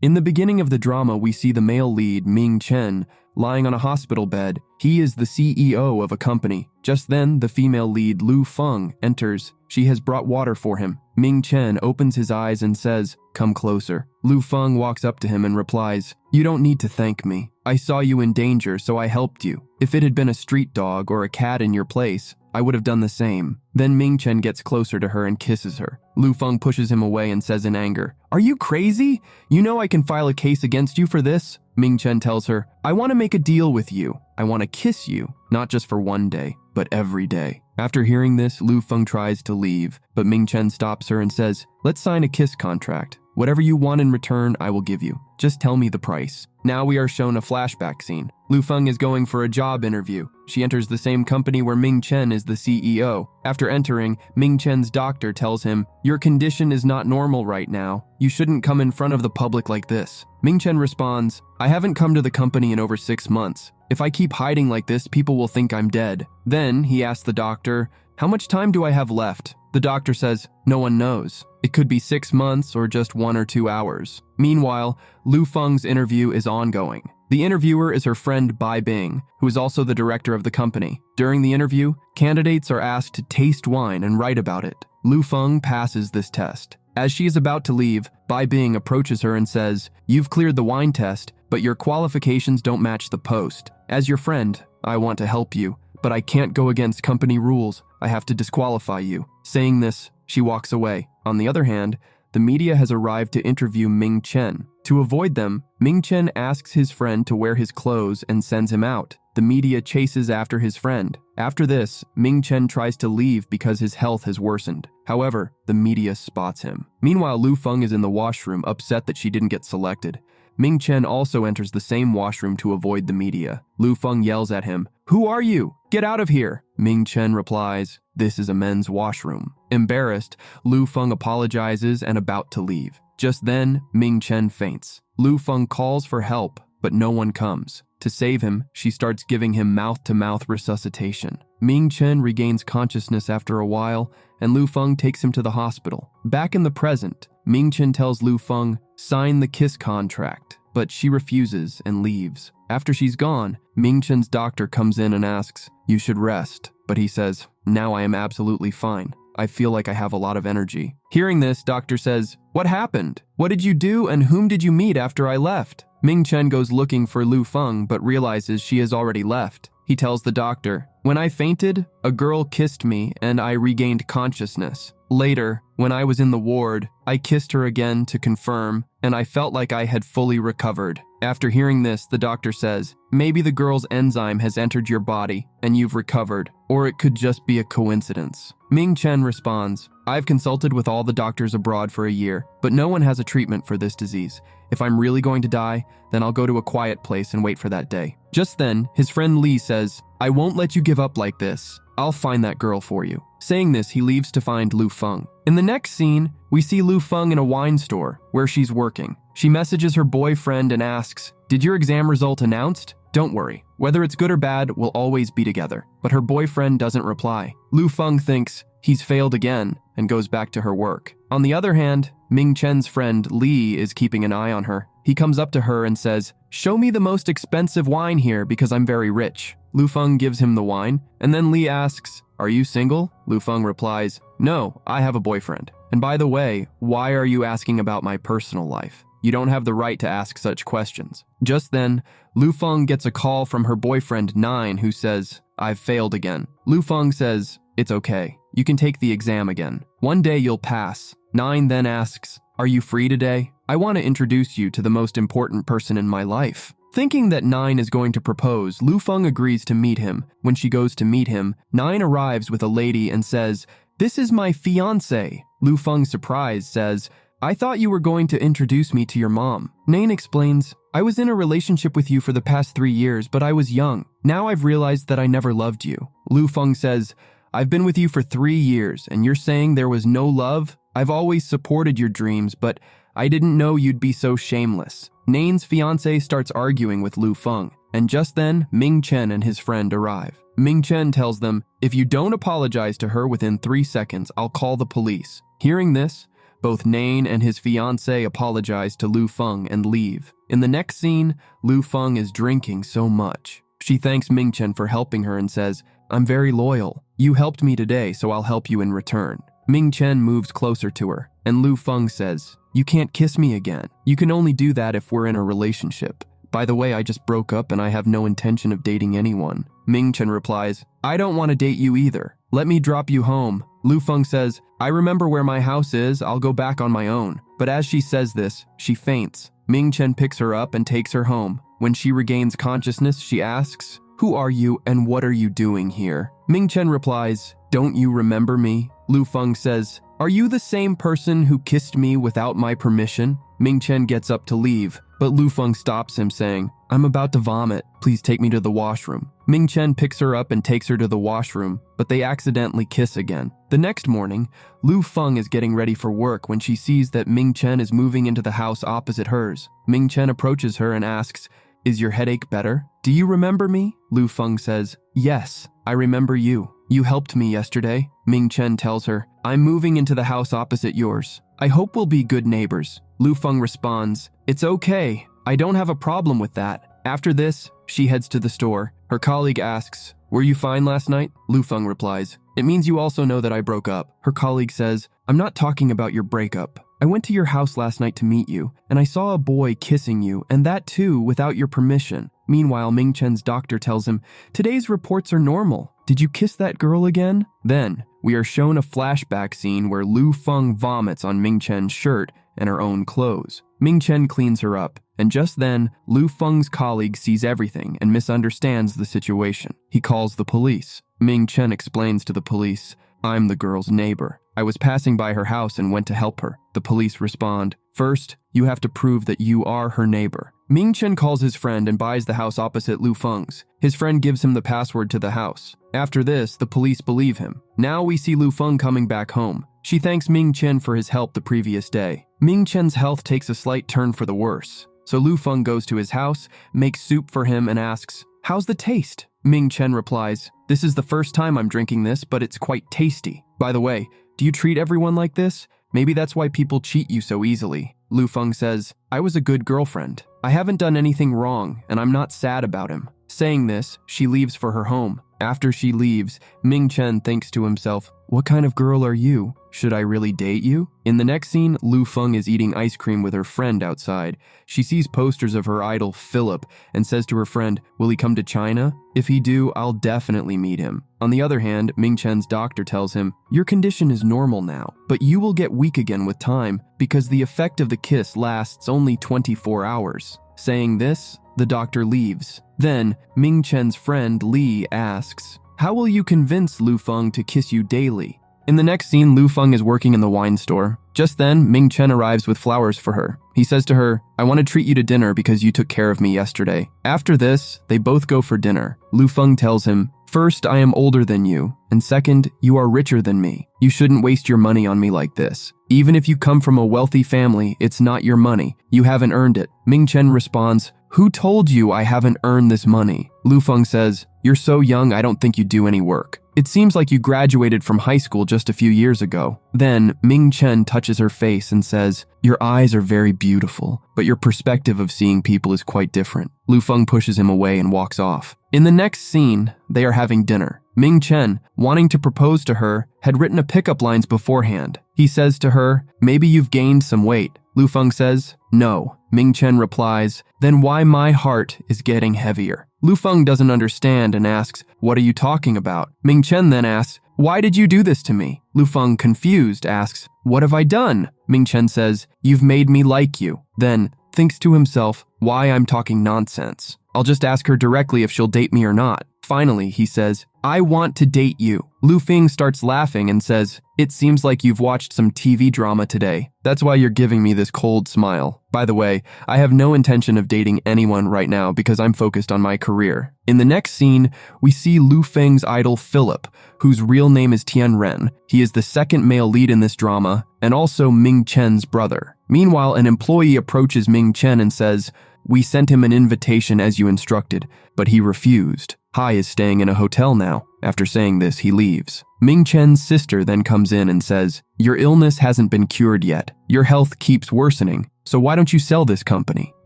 In the beginning of the drama, we see the male lead, Ming Chen, lying on a hospital bed. He is the CEO of a company. Just then, the female lead, Lu Feng, enters. She has brought water for him. Ming Chen opens his eyes and says, "Come closer." Lu Feng walks up to him and replies, "You don't need to thank me. I saw you in danger, so I helped you. If it had been a street dog or a cat in your place, I would have done the same." Then Ming Chen gets closer to her and kisses her. Lu Feng pushes him away and says in anger, "Are you crazy? You know I can file a case against you for this?" Ming Chen tells her, "I want to make a deal with you. I want to kiss you, not just for one day, but every day." After hearing this, Lu Feng tries to leave, but Ming Chen stops her and says, "Let's sign a kiss contract. Whatever you want in return, I will give you. Just tell me the price." Now we are shown a flashback scene. Lu Feng is going for a job interview. She enters the same company where Ming Chen is the CEO. After entering, Ming Chen's doctor tells him, "Your condition is not normal right now. You shouldn't come in front of the public like this." Ming Chen responds, "I haven't come to the company in over 6 months. If I keep hiding like this, people will think I'm dead." Then he asks the doctor, "How much time do I have left?" The doctor says, "No one knows. It could be 6 months or just 1 or 2 hours." Meanwhile, Lu Feng's interview is ongoing. The interviewer is her friend Bai Bing, who is also the director of the company. During the interview, candidates are asked to taste wine and write about it. Lu Feng passes this test. As she is about to leave, Bai Bing approaches her and says, "You've cleared the wine test, but your qualifications don't match the post. As your friend, I want to help you, but I can't go against company rules. I have to disqualify you." Saying this, she walks away. On the other hand, the media has arrived to interview Ming Chen. To avoid them, Ming Chen asks his friend to wear his clothes and sends him out. The media chases after his friend. After this, Ming Chen tries to leave because his health has worsened. However, the media spots him. Meanwhile, Lu Feng is in the washroom, upset that she didn't get selected. Ming Chen also enters the same washroom to avoid the media. Lu Feng yells at him, "Who are you? Get out of here!" Ming Chen replies, "This is a men's washroom." Embarrassed, Lu Feng apologizes and about to leave. Just then, Ming Chen faints. Lu Feng calls for help, but no one comes. To save him, she starts giving him mouth-to-mouth resuscitation. Ming Chen regains consciousness after a while, and Lu Feng takes him to the hospital. Back in the present, Ming Chen tells Lu Feng, "Sign the kiss contract," but she refuses and leaves. After she's gone, Ming Chen's doctor comes in and asks, "You should rest," but he says, "Now I am absolutely fine. I feel like I have a lot of energy." Hearing this, doctor says, "What happened? What did you do and whom did you meet after I left?" Ming Chen goes looking for Lu Feng but realizes she has already left. He tells the doctor, "When I fainted, a girl kissed me and I regained consciousness. Later, when I was in the ward, I kissed her again to confirm, and I felt like I had fully recovered." After hearing this, the doctor says, "Maybe the girl's enzyme has entered your body and you've recovered, or it could just be a coincidence." Ming Chen responds, "I've consulted with all the doctors abroad for a year, but no one has a treatment for this disease. If I'm really going to die, then I'll go to a quiet place and wait for that day." Just then, his friend Li says, "I won't let you give up like this. I'll find that girl for you." Saying this, he leaves to find Lu Feng. In the next scene, we see Lu Feng in a wine store where she's working. She messages her boyfriend and asks, "Did your exam result announced? Don't worry. Whether it's good or bad, we'll always be together." But her boyfriend doesn't reply. Lu Feng thinks he's failed again and goes back to her work. On the other hand, Ming Chen's friend Li is keeping an eye on her. He comes up to her and says, "Show me the most expensive wine here because I'm very rich." Lu Feng gives him the wine, and then Li asks, "Are you single?" Lu Feng replies, "No, I have a boyfriend. And by the way, why are you asking about my personal life? You don't have the right to ask such questions." Just then, Lu Feng gets a call from her boyfriend Nine who says, "I've failed again." Lu Feng says, "It's okay. You can take the exam again. One day you'll pass." Nine then asks, "Are you free today? I want to introduce you to the most important person in my life." Thinking that Nine is going to propose, Lu Feng agrees to meet him. When she goes to meet him, Nine arrives with a lady and says, "This is my fiancé." Lu Feng, surprised, says, "I thought you were going to introduce me to your mom." Nine explains, "I was in a relationship with you for the past 3 years, but I was young. Now I've realized that I never loved you." Lu Feng says, "I've been with you for 3 years, and you're saying there was no love? I've always supported your dreams, but I didn't know you'd be so shameless." Nain's fiancé starts arguing with Lu Feng, and just then, Ming Chen and his friend arrive. Ming Chen tells them, "If you don't apologize to her within 3 seconds, I'll call the police." Hearing this, Both Nain and his fiancée apologize to Lu Feng and leave. In the next scene, Lu Feng is drinking so much. She thanks Ming Chen for helping her and says, "I'm very loyal. You helped me today, so I'll help you in return." Ming Chen moves closer to her, and Lu Feng says, "You can't kiss me again. You can only do that if we're in a relationship. By the way, I just broke up and I have no intention of dating anyone." Ming Chen replies, "I don't want to date you either. Let me drop you home." Lu Feng says, "I remember where my house is. I'll go back on my own." But as she says this, she faints. Ming Chen picks her up and takes her home. When she regains consciousness, she asks, "Who are you and what are you doing here?" Ming Chen replies, "Don't you remember me?" Lu Feng says, "Are you the same person who kissed me without my permission?" Ming Chen gets up to leave, but Lu Feng stops him saying, "I'm about to vomit. Please take me to the washroom." Ming Chen picks her up and takes her to the washroom, but they accidentally kiss again. The next morning, Lu Feng is getting ready for work when she sees that Ming Chen is moving into the house opposite hers. Ming Chen approaches her and asks, "Is your headache better? Do you remember me?" Lu Feng says, "Yes, I remember you. You helped me yesterday." Ming Chen tells her, "I'm moving into the house opposite yours. I hope we'll be good neighbors." Lu Feng responds, "It's okay. I don't have a problem with that." After this, she heads to the store. Her colleague asks, "Were you fine last night?" Lu Feng replies, "It means you also know that I broke up." Her colleague says, "I'm not talking about your breakup. I went to your house last night to meet you, and I saw a boy kissing you, and that too without your permission." Meanwhile, Ming Chen's doctor tells him, "Today's reports are normal. Did you kiss that girl again?" Then, we are shown a flashback scene where Lu Feng vomits on Ming Chen's shirt and her own clothes. Ming Chen cleans her up, and just then, Lu Feng's colleague sees everything and misunderstands the situation. He calls the police. Ming Chen explains to the police, "I'm the girl's neighbor. I was passing by her house and went to help her." The police respond, "First, you have to prove that you are her neighbor." Ming Chen calls his friend and buys the house opposite Lu Feng's. His friend gives him the password to the house. After this, the police believe him. Now we see Lu Feng coming back home. She thanks Ming Chen for his help the previous day. Ming Chen's health takes a slight turn for the worse. So Lu Feng goes to his house, makes soup for him and asks, "How's the taste?" Ming Chen replies, "This is the first time I'm drinking this, but it's quite tasty. By the way, do you treat everyone like this? Maybe that's why people cheat you so easily." Lu Feng says, "I was a good girlfriend. I haven't done anything wrong, and I'm not sad about him." Saying this, she leaves for her home. After she leaves, Ming Chen thinks to himself, "What kind of girl are you? Should I really date you?" In the next scene, Lu Feng is eating ice cream with her friend outside. She sees posters of her idol, Phillip, and says to her friend, "Will he come to China? If he do, I'll definitely meet him." On the other hand, Ming Chen's doctor tells him, "Your condition is normal now, but you will get weak again with time because the effect of the kiss lasts only 24 hours. Saying this, the doctor leaves. Then, Ming Chen's friend Li asks, "How will you convince Lu Feng to kiss you daily?" In the next scene, Lu Feng is working in the wine store. Just then, Ming Chen arrives with flowers for her. He says to her, "I want to treat you to dinner because you took care of me yesterday." After this, they both go for dinner. Lu Feng tells him, "First, I am older than you, and second, you are richer than me. You shouldn't waste your money on me like this. Even if you come from a wealthy family, it's not your money. You haven't earned it." Ming Chen responds, "Who told you I haven't earned this money?" Lu Feng says, "You're so young, I don't think you do any work. It seems like you graduated from high school just a few years ago." Then, Ming Chen touches her face and says, "Your eyes are very beautiful, but your perspective of seeing people is quite different." Lu Feng pushes him away and walks off. In the next scene, they are having dinner. Ming Chen, wanting to propose to her, had written a pickup lines beforehand. He says to her, "Maybe you've gained some weight." Lu Feng says, "No." Ming Chen replies, "Then why my heart is getting heavier?" Lu Feng doesn't understand and asks, "What are you talking about?" Ming Chen then asks, "Why did you do this to me?" Lu Feng, confused, asks, "What have I done?" Ming Chen says, "You've made me like you." Then thinks to himself, "Why I'm talking nonsense. I'll just ask her directly if she'll date me or not." Finally, he says, "I want to date you." Lu Feng starts laughing and says, "It seems like you've watched some TV drama today. That's why you're giving me this cold smile. By the way, I have no intention of dating anyone right now because I'm focused on my career." In the next scene, we see Lu Feng's idol Phillip, whose real name is Tian Ren. He is the second male lead in this drama and also Ming Chen's brother. Meanwhile, an employee approaches Ming Chen and says, "We sent him an invitation as you instructed, but he refused. Hai is staying in a hotel now." After saying this, he leaves. Ming Chen's sister then comes in and says, "Your illness hasn't been cured yet. Your health keeps worsening. So why don't you sell this company?"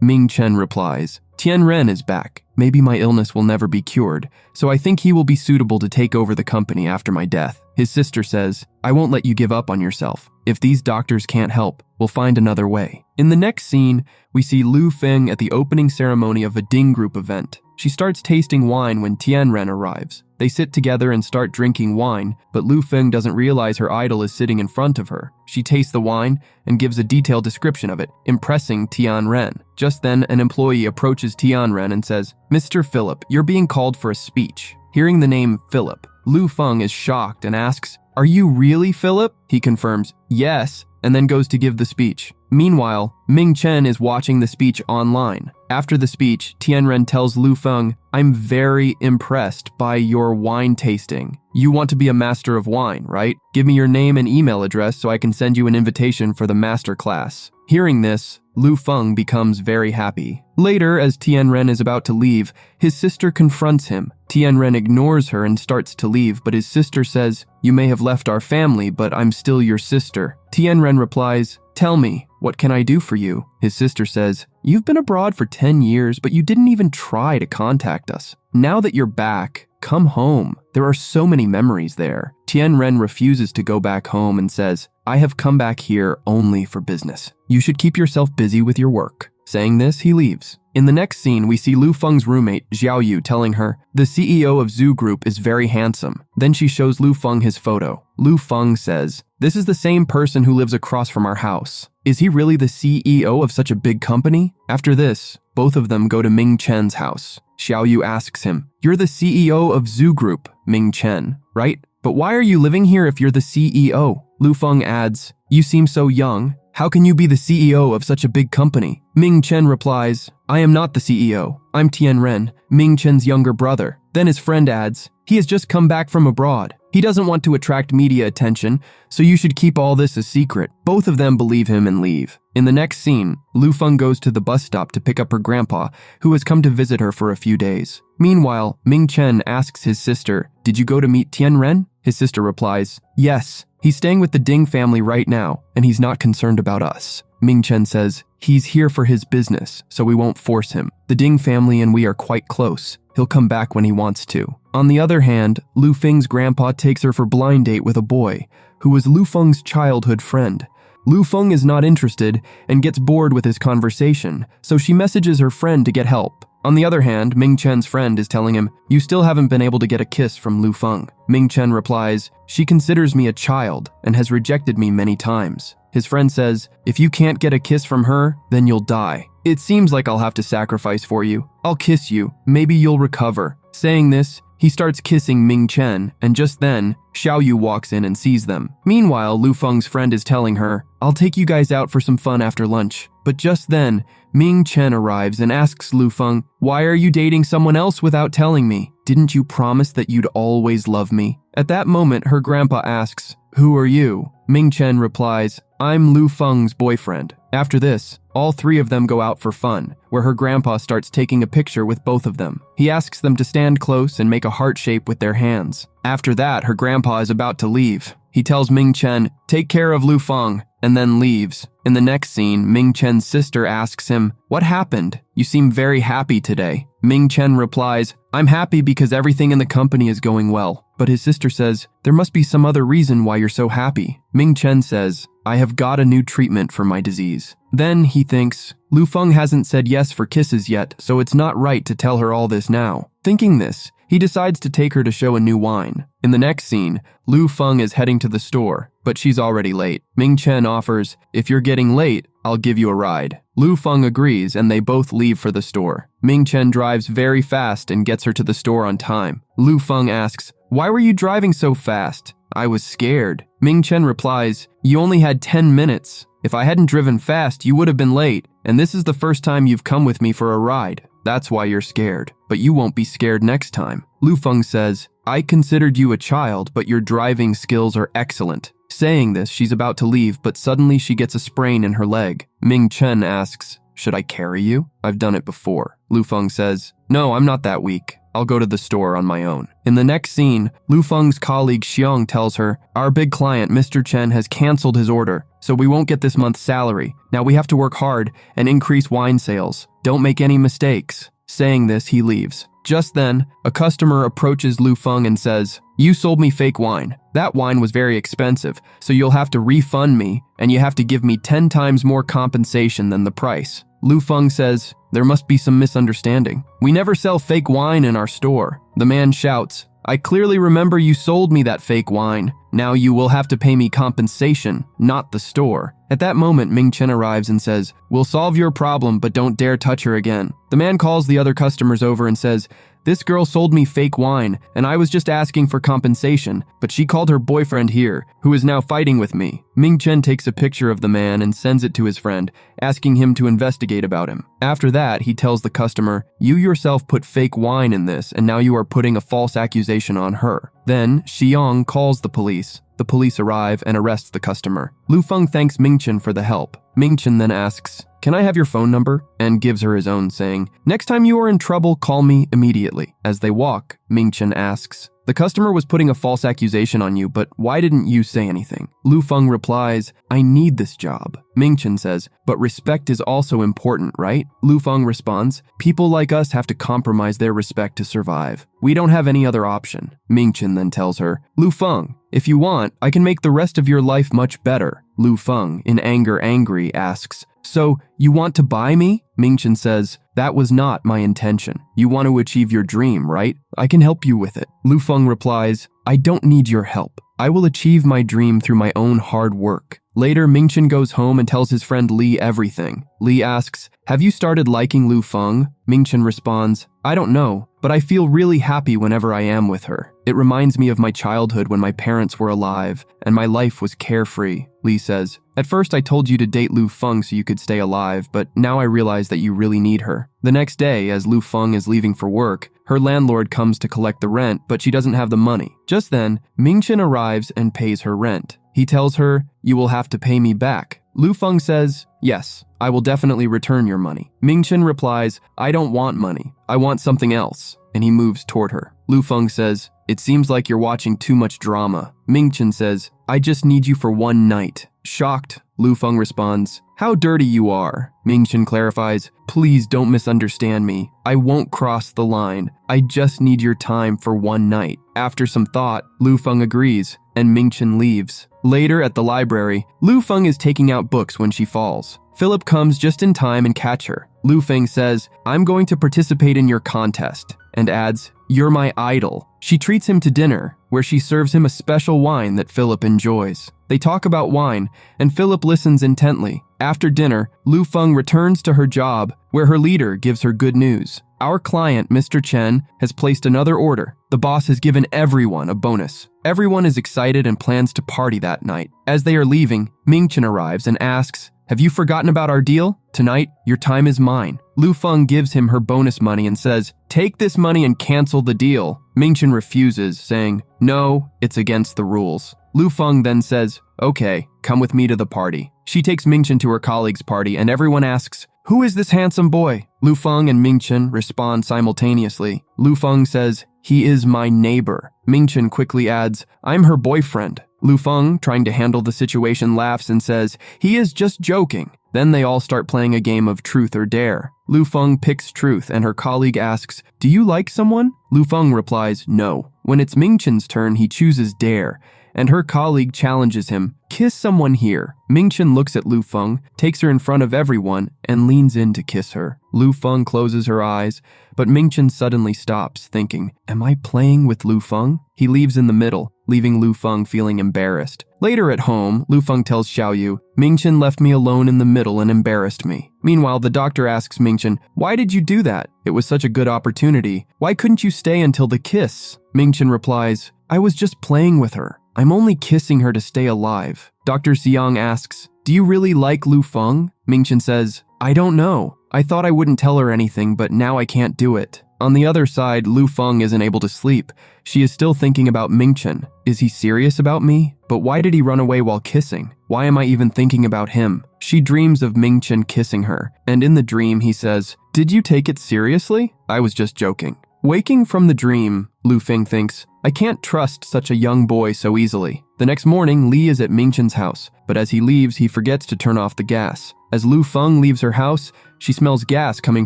Ming Chen replies, "Tian Ren is back. Maybe my illness will never be cured, so I think he will be suitable to take over the company after my death." His sister says, "I won't let you give up on yourself. If these doctors can't help, we'll find another way." In the next scene, we see Lu Feng at the opening ceremony of a Ding Group event. She starts tasting wine when Tian Ren arrives. They sit together and start drinking wine, but Lu Feng doesn't realize her idol is sitting in front of her. She tastes the wine and gives a detailed description of it, impressing Tian Ren. Just then, an employee approaches Tian Ren and says, "Mr. Phillip, you're being called for a speech." Hearing the name Phillip, Lu Feng is shocked and asks, "Are you really Phillip?" He confirms, "Yes," and then goes to give the speech. Meanwhile, Ming Chen is watching the speech online. After the speech, Tian Ren tells Lu Feng, "I'm very impressed by your wine tasting. You want to be a master of wine, right? Give me your name and email address so I can send you an invitation for the master class." Hearing this, Lu Feng becomes very happy. Later, as Tian Ren is about to leave, his sister confronts him. Tian Ren ignores her and starts to leave, but his sister says, "You may have left our family, but I'm still your sister." Tian Ren replies, "Tell me, what can I do for you?" His sister says, "You've been abroad for 10 years, but you didn't even try to contact us. Now that you're back, come home. There are so many memories there." Tian Ren refuses to go back home and says, "I have come back here only for business. You should keep yourself busy with your work." Saying this, he leaves. In the next scene, we see Lu Feng's roommate, Xiao Yu, telling her, "The CEO of Zhu Group is very handsome." Then she shows Lu Feng his photo. Lu Feng says, "This is the same person who lives across from our house. Is he really the CEO of such a big company?" After this, both of them go to Ming Chen's house. Xiao Yu asks him, "You're the CEO of Zhu Group, Ming Chen, right? But why are you living here if you're the CEO?" Lu Feng adds, "You seem so young. How can you be the CEO of such a big company?" Ming Chen replies, "I am not the CEO. I'm Tian Ren, Ming Chen's younger brother." Then his friend adds, "He has just come back from abroad. He doesn't want to attract media attention, so you should keep all this a secret." Both of them believe him and leave. In the next scene, Lu Feng goes to the bus stop to pick up her grandpa, who has come to visit her for a few days. Meanwhile, Ming Chen asks his sister, "Did you go to meet Tian Ren?" His sister replies, "Yes. He's staying with the Ding family right now, and he's not concerned about us." Ming Chen says, "He's here for his business, so we won't force him. The Ding family and we are quite close. He'll come back when he wants to." On the other hand, Lu Feng's grandpa takes her for blind date with a boy, who was Lu Feng's childhood friend. Lu Feng is not interested and gets bored with his conversation, so she messages her friend to get help. On the other hand, Ming Chen's friend is telling him, "You still haven't been able to get a kiss from Lu Feng." Ming Chen replies, "She considers me a child and has rejected me many times." His friend says, "If you can't get a kiss from her, then you'll die. It seems like I'll have to sacrifice for you. I'll kiss you. Maybe you'll recover." Saying this, he starts kissing Ming Chen, and just then, Xiao Yu walks in and sees them. Meanwhile, Lu Feng's friend is telling her, "I'll take you guys out for some fun after lunch." But just then, Ming Chen arrives and asks Lu Feng, "Why are you dating someone else without telling me? Didn't you promise that you'd always love me?" At that moment, her grandpa asks, "Who are you?" Ming Chen replies, "I'm Lu Feng's boyfriend." After this, all three of them go out for fun, where her grandpa starts taking a picture with both of them. He asks them to stand close and make a heart shape with their hands. After that, her grandpa is about to leave. He tells Ming Chen, "Take care of Lu Feng," and then leaves. In the next scene, Ming Chen's sister asks him, "What happened? You seem very happy today." Ming Chen replies, "I'm happy because everything in the company is going well." But his sister says, "There must be some other reason why you're so happy." Ming Chen says, "I have got a new treatment for my disease." Then he thinks, Lu Feng hasn't said yes for kisses yet, so it's not right to tell her all this now. Thinking this, he decides to take her to show a new wine. In the next scene, Lu Feng is heading to the store, but she's already late. Ming Chen offers, "If you're getting late, I'll give you a ride." Lu Feng agrees and they both leave for the store. Ming Chen drives very fast and gets her to the store on time. Lu Feng asks, "Why were you driving so fast?" "I was scared." Ming Chen replies, "You only had 10 minutes. If I hadn't driven fast, you would have been late, and this is the first time you've come with me for a ride. That's why you're scared, but you won't be scared next time." Lu Feng says, "I considered you a child, but your driving skills are excellent." Saying this, she's about to leave, but suddenly she gets a sprain in her leg. Ming Chen asks, "Should I carry you? I've done it before." Lu Feng says, "No, I'm not that weak. I'll go to the store on my own. In the next scene, Lu Feng's colleague Xiang tells her, our big client, Mr. Chen, has canceled his order, so we won't get this month's salary. Now we have to work hard and increase wine sales. Don't make any mistakes. Saying this, he leaves. Just then, a customer approaches Lu Feng and says, you sold me fake wine. That wine was very expensive, so you'll have to refund me, and you have to give me 10 times more compensation than the price. Lu Feng says, there must be some misunderstanding. We never sell fake wine in our store. The man shouts, I clearly remember you sold me that fake wine. Now you will have to pay me compensation, not the store. At that moment, Ming Chen arrives and says, we'll solve your problem, but don't dare touch her again. The man calls the other customers over and says, this girl sold me fake wine, and I was just asking for compensation, but she called her boyfriend here, who is now fighting with me. Ming Chen takes a picture of the man and sends it to his friend, asking him to investigate about him. After that, he tells the customer, you yourself put fake wine in this, and now you are putting a false accusation on her. Then, Xiang calls the police. The police arrive and arrest the customer. Lu Feng thanks Ming Chen for the help. Ming Chen then asks, can I have your phone number? And gives her his own, saying, next time you are in trouble, call me immediately. As they walk, Ming Chen asks, the customer was putting a false accusation on you, but why didn't you say anything? Lu Feng replies, I need this job. Ming Chen says, but respect is also important, right? Lu Feng responds, people like us have to compromise their respect to survive. We don't have any other option. Ming Chen then tells her, Lu Feng, if you want, I can make the rest of your life much better. Lu Feng, in anger angry, asks, so, you want to buy me? Ming Chen says, that was not my intention. You want to achieve your dream, right? I can help you with it. Lu Feng replies, I don't need your help. I will achieve my dream through my own hard work. Later, Ming Chen goes home and tells his friend Li everything. Li asks, have you started liking Lu Feng? Ming Chen responds, I don't know, but I feel really happy whenever I am with her. It reminds me of my childhood when my parents were alive and my life was carefree. Li says, at first I told you to date Lu Feng so you could stay alive, but now I realize that you really need her. The next day, as Lu Feng is leaving for work, her landlord comes to collect the rent, but she doesn't have the money. Just then, Ming Chen arrives and pays her rent. He tells her, you will have to pay me back. Lu Feng says, yes, I will definitely return your money. Ming Chen replies, I don't want money. I want something else. And he moves toward her. Lu Feng says, it seems like you're watching too much drama. Ming Chen says, I just need you for one night. Shocked, Lu Feng responds, how dirty you are. Ming Chen clarifies, please don't misunderstand me. I won't cross the line. I just need your time for one night. After some thought, Lu Feng agrees, and Ming Chen leaves. Later at the library, Lu Feng is taking out books when she falls. Phillip comes just in time and catch her. Lu Feng says, I'm going to participate in your contest, and adds, you're my idol. She treats him to dinner, where she serves him a special wine that Phillip enjoys. They talk about wine, and Phillip listens intently. After dinner, Lu Feng returns to her job, where her leader gives her good news. Our client, Mr. Chen, has placed another order. The boss has given everyone a bonus. Everyone is excited and plans to party that night. As they are leaving, Ming Chen arrives and asks, have you forgotten about our deal? Tonight, your time is mine. Lu Feng gives him her bonus money and says, take this money and cancel the deal. Ming Chen refuses, saying, no, it's against the rules. Lu Feng then says, okay, come with me to the party. She takes Ming Chen to her colleague's party and everyone asks, who is this handsome boy? Lu Feng and Ming Chen respond simultaneously. Lu Feng says, he is my neighbor. Ming Chen quickly adds, I'm her boyfriend. Lu Feng, trying to handle the situation, laughs and says, he is just joking. Then they all start playing a game of truth or dare. Lu Feng picks truth and her colleague asks, do you like someone? Lu Feng replies, no. When it's Ming Chen's turn, he chooses dare, and her colleague challenges him, kiss someone here. Ming Chen looks at Lu Feng, takes her in front of everyone, and leans in to kiss her. Lu Feng closes her eyes, but Ming Chen suddenly stops, thinking, am I playing with Lu Feng? He leaves in the middle, leaving Lu Feng feeling embarrassed. Later at home, Lu Feng tells Xiaoyu, Ming Chen left me alone in the middle and embarrassed me. Meanwhile, the doctor asks Ming Chen, why did you do that? It was such a good opportunity. Why couldn't you stay until the kiss? Ming Chen replies, I was just playing with her. I'm only kissing her to stay alive. Dr. Xiang asks, do you really like Lu Feng? Ming Chen says, I don't know. I thought I wouldn't tell her anything, but now I can't do it. On the other side, Lu Feng isn't able to sleep. She is still thinking about Ming Chen. Is he serious about me? But why did he run away while kissing? Why am I even thinking about him? She dreams of Ming Chen kissing her, and in the dream he says, did you take it seriously? I was just joking. Waking from the dream, Lu Feng thinks, I can't trust such a young boy so easily. The next morning, Li is at Mingchen's house, but as he leaves, he forgets to turn off the gas. As Lu Feng leaves her house, she smells gas coming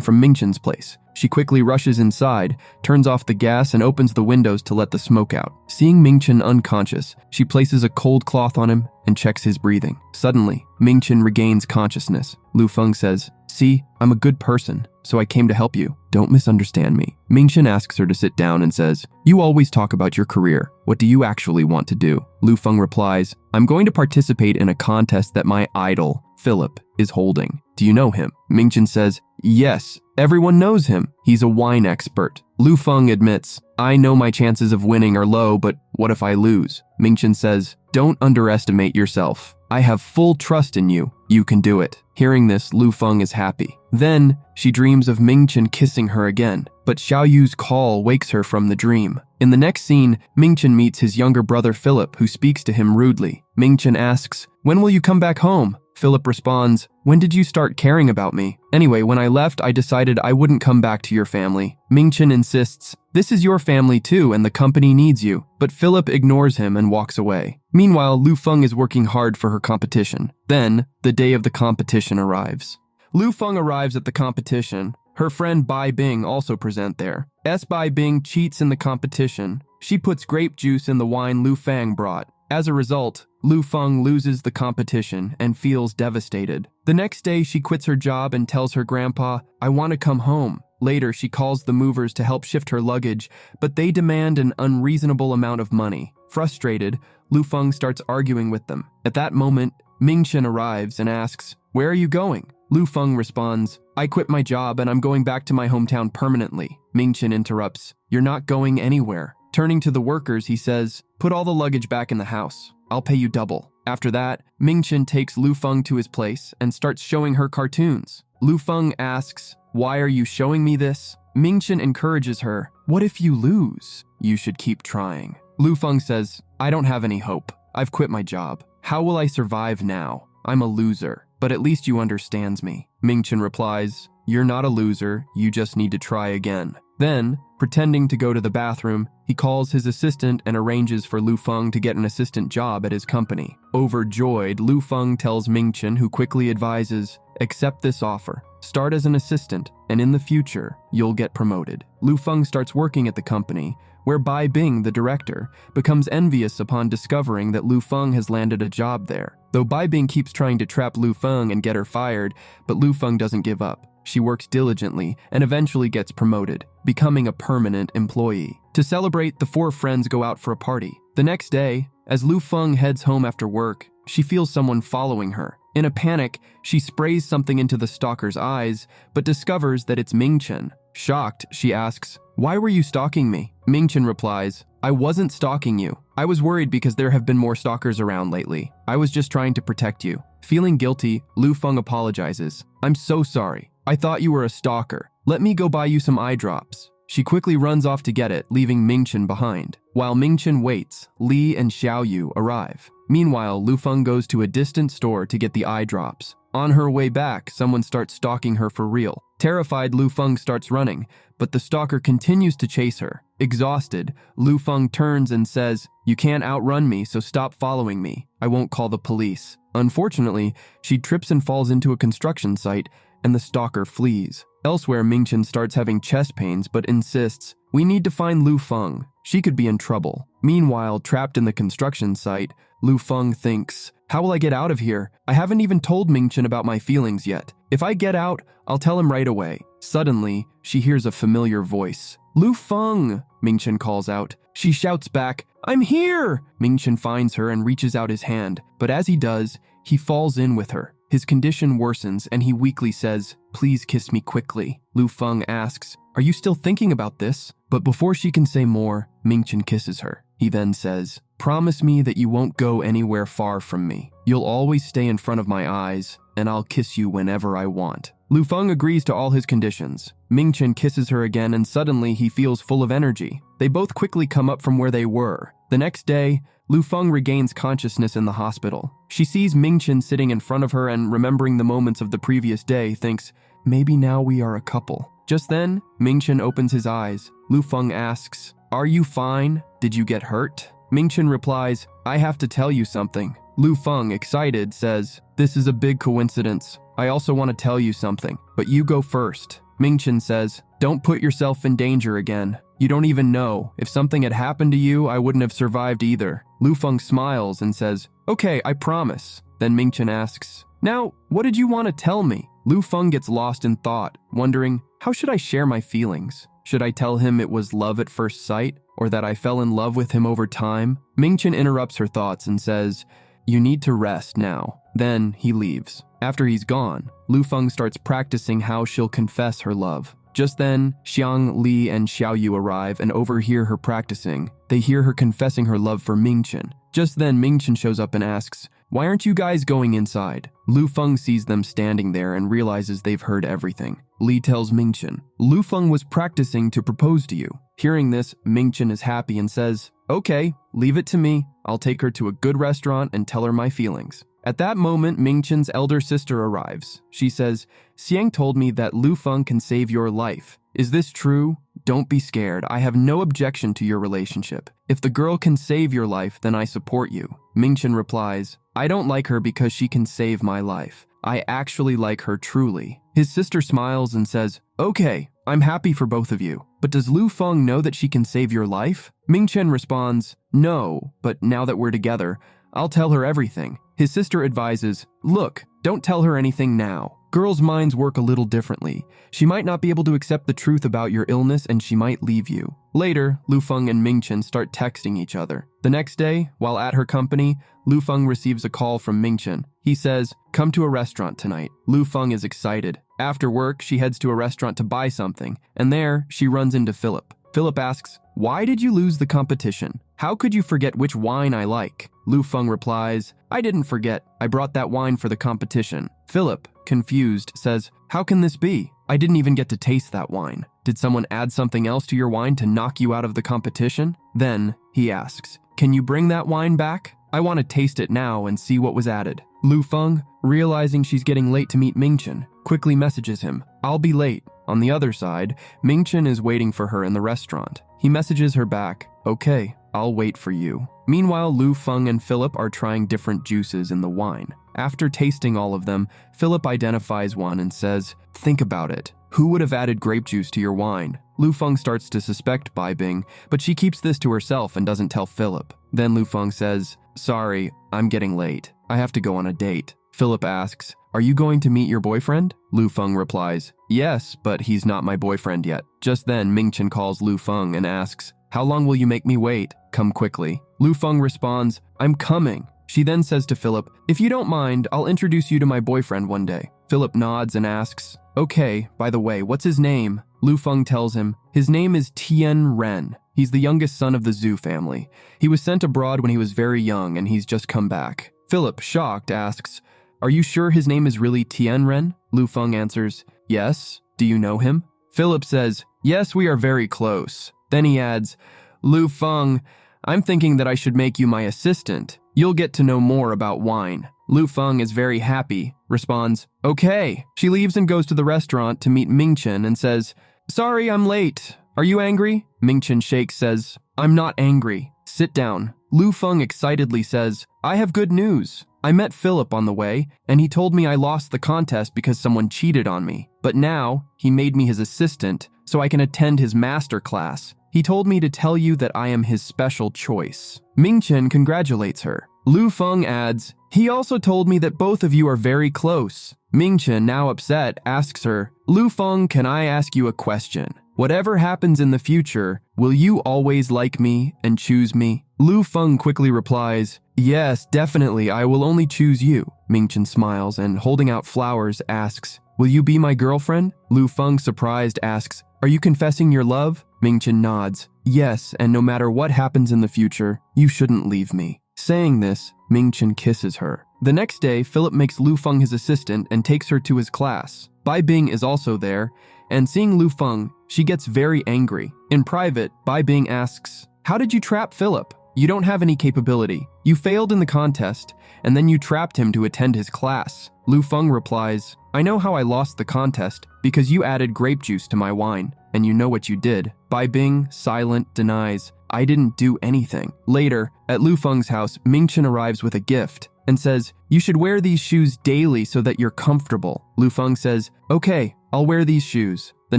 from Mingchen's place. She quickly rushes inside, turns off the gas, and opens the windows to let the smoke out. Seeing Mingchen unconscious, she places a cold cloth on him and checks his breathing. Suddenly, Mingchen regains consciousness. Lu Feng says, See, I'm a good person, so I came to help you. Don't misunderstand me. Mingchen asks her to sit down and says, You always talk about your career. What do you actually want to do? Lu Feng replies, I'm going to participate in a contest that my idol, Phillip, is holding. Do you know him? Mingchen says, Yes, everyone knows him. He's a wine expert. Lu Feng admits, I know my chances of winning are low, but what if I lose? Mingchen says, Don't underestimate yourself. I have full trust in you. You can do it. Hearing this, Lu Feng is happy. Then, she dreams of Mingchen kissing her again, but Xiao Yu's call wakes her from the dream. In the next scene, Mingchen meets his younger brother Phillip, who speaks to him rudely. Mingchen asks, When will you come back home? Phillip responds, When did you start caring about me? Anyway, when I left, I decided I wouldn't come back to your family. Mingchen insists, This is your family too, and the company needs you. But Phillip ignores him and walks away. Meanwhile, Lu Feng is working hard for her competition. Then, the day of the competition arrives. Lu Feng arrives at the competition. Her friend Bai Bing also present there. As Bai Bing cheats in the competition, she puts grape juice in the wine Lu Feng brought. As a result, Lu Feng loses the competition and feels devastated. The next day, she quits her job and tells her grandpa, I want to come home. Later, she calls the movers to help shift her luggage, but they demand an unreasonable amount of money. Frustrated, Lu Feng starts arguing with them. At that moment, Mingchen arrives and asks, Where are you going? Lu Feng responds, I quit my job and I'm going back to my hometown permanently. Mingchen interrupts, You're not going anywhere. Turning to the workers, he says, Put all the luggage back in the house. I'll pay you double. After that, Mingchen takes Lu Feng to his place and starts showing her cartoons. Lu Feng asks, Why are you showing me this? Mingchen encourages her, What if you lose? You should keep trying. Lu Feng says, I don't have any hope. I've quit my job. How will I survive now? I'm a loser, but at least you understands me. Mingchen replies, You're not a loser, you just need to try again. Then, pretending to go to the bathroom, he calls his assistant and arranges for Lu Feng to get an assistant job at his company. Overjoyed, Lu Feng tells Mingchen, who quickly advises, Accept this offer. Start as an assistant, and in the future, you'll get promoted. Lu Feng starts working at the company, where Bai Bing, the director, becomes envious upon discovering that Lu Feng has landed a job there. Though Bai Bing keeps trying to trap Lu Feng and get her fired, but Lu Feng doesn't give up. She works diligently and eventually gets promoted, becoming a permanent employee. To celebrate, the four friends go out for a party. The next day, as Lu Feng heads home after work, she feels someone following her. In a panic, she sprays something into the stalker's eyes, but discovers that it's Mingchen. Shocked, she asks, Why were you stalking me? Mingchen replies, I wasn't stalking you. I was worried because there have been more stalkers around lately. I was just trying to protect you. Feeling guilty, Lu Feng apologizes. I'm so sorry. I thought you were a stalker. Let me go buy you some eye drops. She quickly runs off to get it, leaving Mingchen behind. While Mingchen waits, Li and Xiao Yu arrive. Meanwhile, Lu Feng goes to a distant store to get the eye drops. On her way back, someone starts stalking her for real. Terrified, Lu Feng starts running, but the stalker continues to chase her. Exhausted, Lu Feng turns and says, You can't outrun me, so stop following me. I won't call the police. Unfortunately, she trips and falls into a construction site, and the stalker flees. Elsewhere, Mingchen starts having chest pains but insists, We need to find Lu Feng. She could be in trouble. Meanwhile, trapped in the construction site, Lu Feng thinks, How will I get out of here? I haven't even told Mingchen about my feelings yet. If I get out, I'll tell him right away. Suddenly, she hears a familiar voice. Lu Feng, Mingchen calls out. She shouts back, I'm here! Mingchen finds her and reaches out his hand, but as he does, he falls in with her. His condition worsens and he weakly says, Please kiss me quickly. Lu Feng asks, Are you still thinking about this? But before she can say more, Mingchen kisses her. He then says, Promise me that you won't go anywhere far from me. You'll always stay in front of my eyes, and I'll kiss you whenever I want. Lu Feng agrees to all his conditions. Mingchen kisses her again and suddenly he feels full of energy. They both quickly come up from where they were. The next day, Lu Feng regains consciousness in the hospital. She sees Mingchen sitting in front of her and, remembering the moments of the previous day, thinks, Maybe now we are a couple. Just then, Mingchen opens his eyes. Lu Feng asks, "Are you fine? Did you get hurt?" Mingchen replies, "I have to tell you something." Lu Feng, excited, says, "This is a big coincidence. I also want to tell you something, but you go first." Mingchen says, "Don't put yourself in danger again. You don't even know. If something had happened to you, I wouldn't have survived either." Lu Feng smiles and says, "Okay, I promise." Then Mingchen asks, "Now, what did you want to tell me?" Lu Feng gets lost in thought, wondering, how should I share my feelings? Should I tell him it was love at first sight, or that I fell in love with him over time? Mingchen interrupts her thoughts and says, "You need to rest now." Then he leaves. After he's gone, Lu Feng starts practicing how she'll confess her love. Just then, Xiang, Li, and Xiaoyu arrive and overhear her practicing. They hear her confessing her love for Mingchen. Just then, Mingchen shows up and asks, "Why aren't you guys going inside?" Lu Feng sees them standing there and realizes they've heard everything. Li tells Mingchen, "Lu Feng was practicing to propose to you." Hearing this, Mingchen is happy and says, "Okay, leave it to me. I'll take her to a good restaurant and tell her my feelings." At that moment, Mingchen's elder sister arrives. She says, "Xiang told me that Lu Feng can save your life. Is this true? Don't be scared. I have no objection to your relationship. If the girl can save your life, then I support you." Mingchen replies, "I don't like her because she can save my life. I actually like her truly." His sister smiles and says, "Okay, I'm happy for both of you. But does Lu Feng know that she can save your life?" Mingchen responds, "No, but now that we're together, I'll tell her everything." His sister advises, "Look, don't tell her anything now. Girls' minds work a little differently. She might not be able to accept the truth about your illness and she might leave you." Later, Lu Feng and Mingchen start texting each other. The next day, while at her company, Lu Feng receives a call from Mingchen. He says, "Come to a restaurant tonight." Lu Feng is excited. After work, she heads to a restaurant to buy something, and there, she runs into Phillip. Phillip asks, "Why did you lose the competition? How could you forget which wine I like?" Lu Feng replies, "I didn't forget. I brought that wine for the competition." Phillip, confused, says, "How can this be? I didn't even get to taste that wine. Did someone add something else to your wine to knock you out of the competition?" Then he asks, "Can you bring that wine back? I want to taste it now and see what was added." Lu Feng, realizing she's getting late to meet Mingchen, quickly messages him, "I'll be late." On the other side, Mingchen is waiting for her in the restaurant. He messages her back, "Okay, I'll wait for you." Meanwhile, Lu Feng and Phillip are trying different juices in the wine. After tasting all of them, Phillip identifies one and says, "Think about it. Who would have added grape juice to your wine?" Lu Feng starts to suspect Bai Bing, but she keeps this to herself and doesn't tell Phillip. Then Lu Feng says, "Sorry, I'm getting late. I have to go on a date." Phillip asks, "Are you going to meet your boyfriend?" Lu Feng replies, "Yes, but he's not my boyfriend yet." Just then, Mingchen calls Lu Feng and asks, "How long will you make me wait? Come quickly." Lu Feng responds, "I'm coming." She then says to Phillip, "If you don't mind, I'll introduce you to my boyfriend one day." Phillip nods and asks, "Okay, by the way, what's his name?" Lu Feng tells him, "His name is Tian Ren. He's the youngest son of the Zhu family. He was sent abroad when he was very young and he's just come back." Phillip, shocked, asks, "Are you sure his name is really Tian Ren?" Lu Feng answers, "Yes. Do you know him?" Phillip says, "Yes, we are very close." Then he adds, "Lu Feng, I'm thinking that I should make you my assistant. You'll get to know more about wine." Lu Feng is very happy, responds, "Okay." She leaves and goes to the restaurant to meet Mingchen and says, "Sorry, I'm late. Are you angry?" Mingchen shakes, says, "I'm not angry. Sit down." Lu Feng excitedly says, "I have good news. I met Phillip on the way, and he told me I lost the contest because someone cheated on me. But now, he made me his assistant, so I can attend his master class. He told me to tell you that I am his special choice." Mingchen congratulates her. Lu Feng adds, "He also told me that both of you are very close." Mingchen, now upset, asks her, "Lu Feng, can I ask you a question? Whatever happens in the future, will you always like me and choose me?" Lu Feng quickly replies, "Yes, definitely, I will only choose you." Mingchen smiles and, holding out flowers, asks, "Will you be my girlfriend?" Lu Feng, surprised, asks, "Are you confessing your love?" Mingchen nods, "Yes, and no matter what happens in the future, you shouldn't leave me." Saying this, Mingchen kisses her. The next day, Phillip makes Lu Feng his assistant and takes her to his class. Bai Bing is also there, and seeing Lu Feng, she gets very angry. In private, Bai Bing asks, "How did you trap Phillip? You don't have any capability. You failed in the contest, and then you trapped him to attend his class." Lu Feng replies, "I know how I lost the contest, because you added grape juice to my wine, and you know what you did." Bai Bing, silent, denies, I didn't do anything. Later, at Lu Feng's house, Mingchen arrives with a gift and says, you should wear these shoes daily so that you're comfortable. Lu Feng says, okay, I'll wear these shoes. The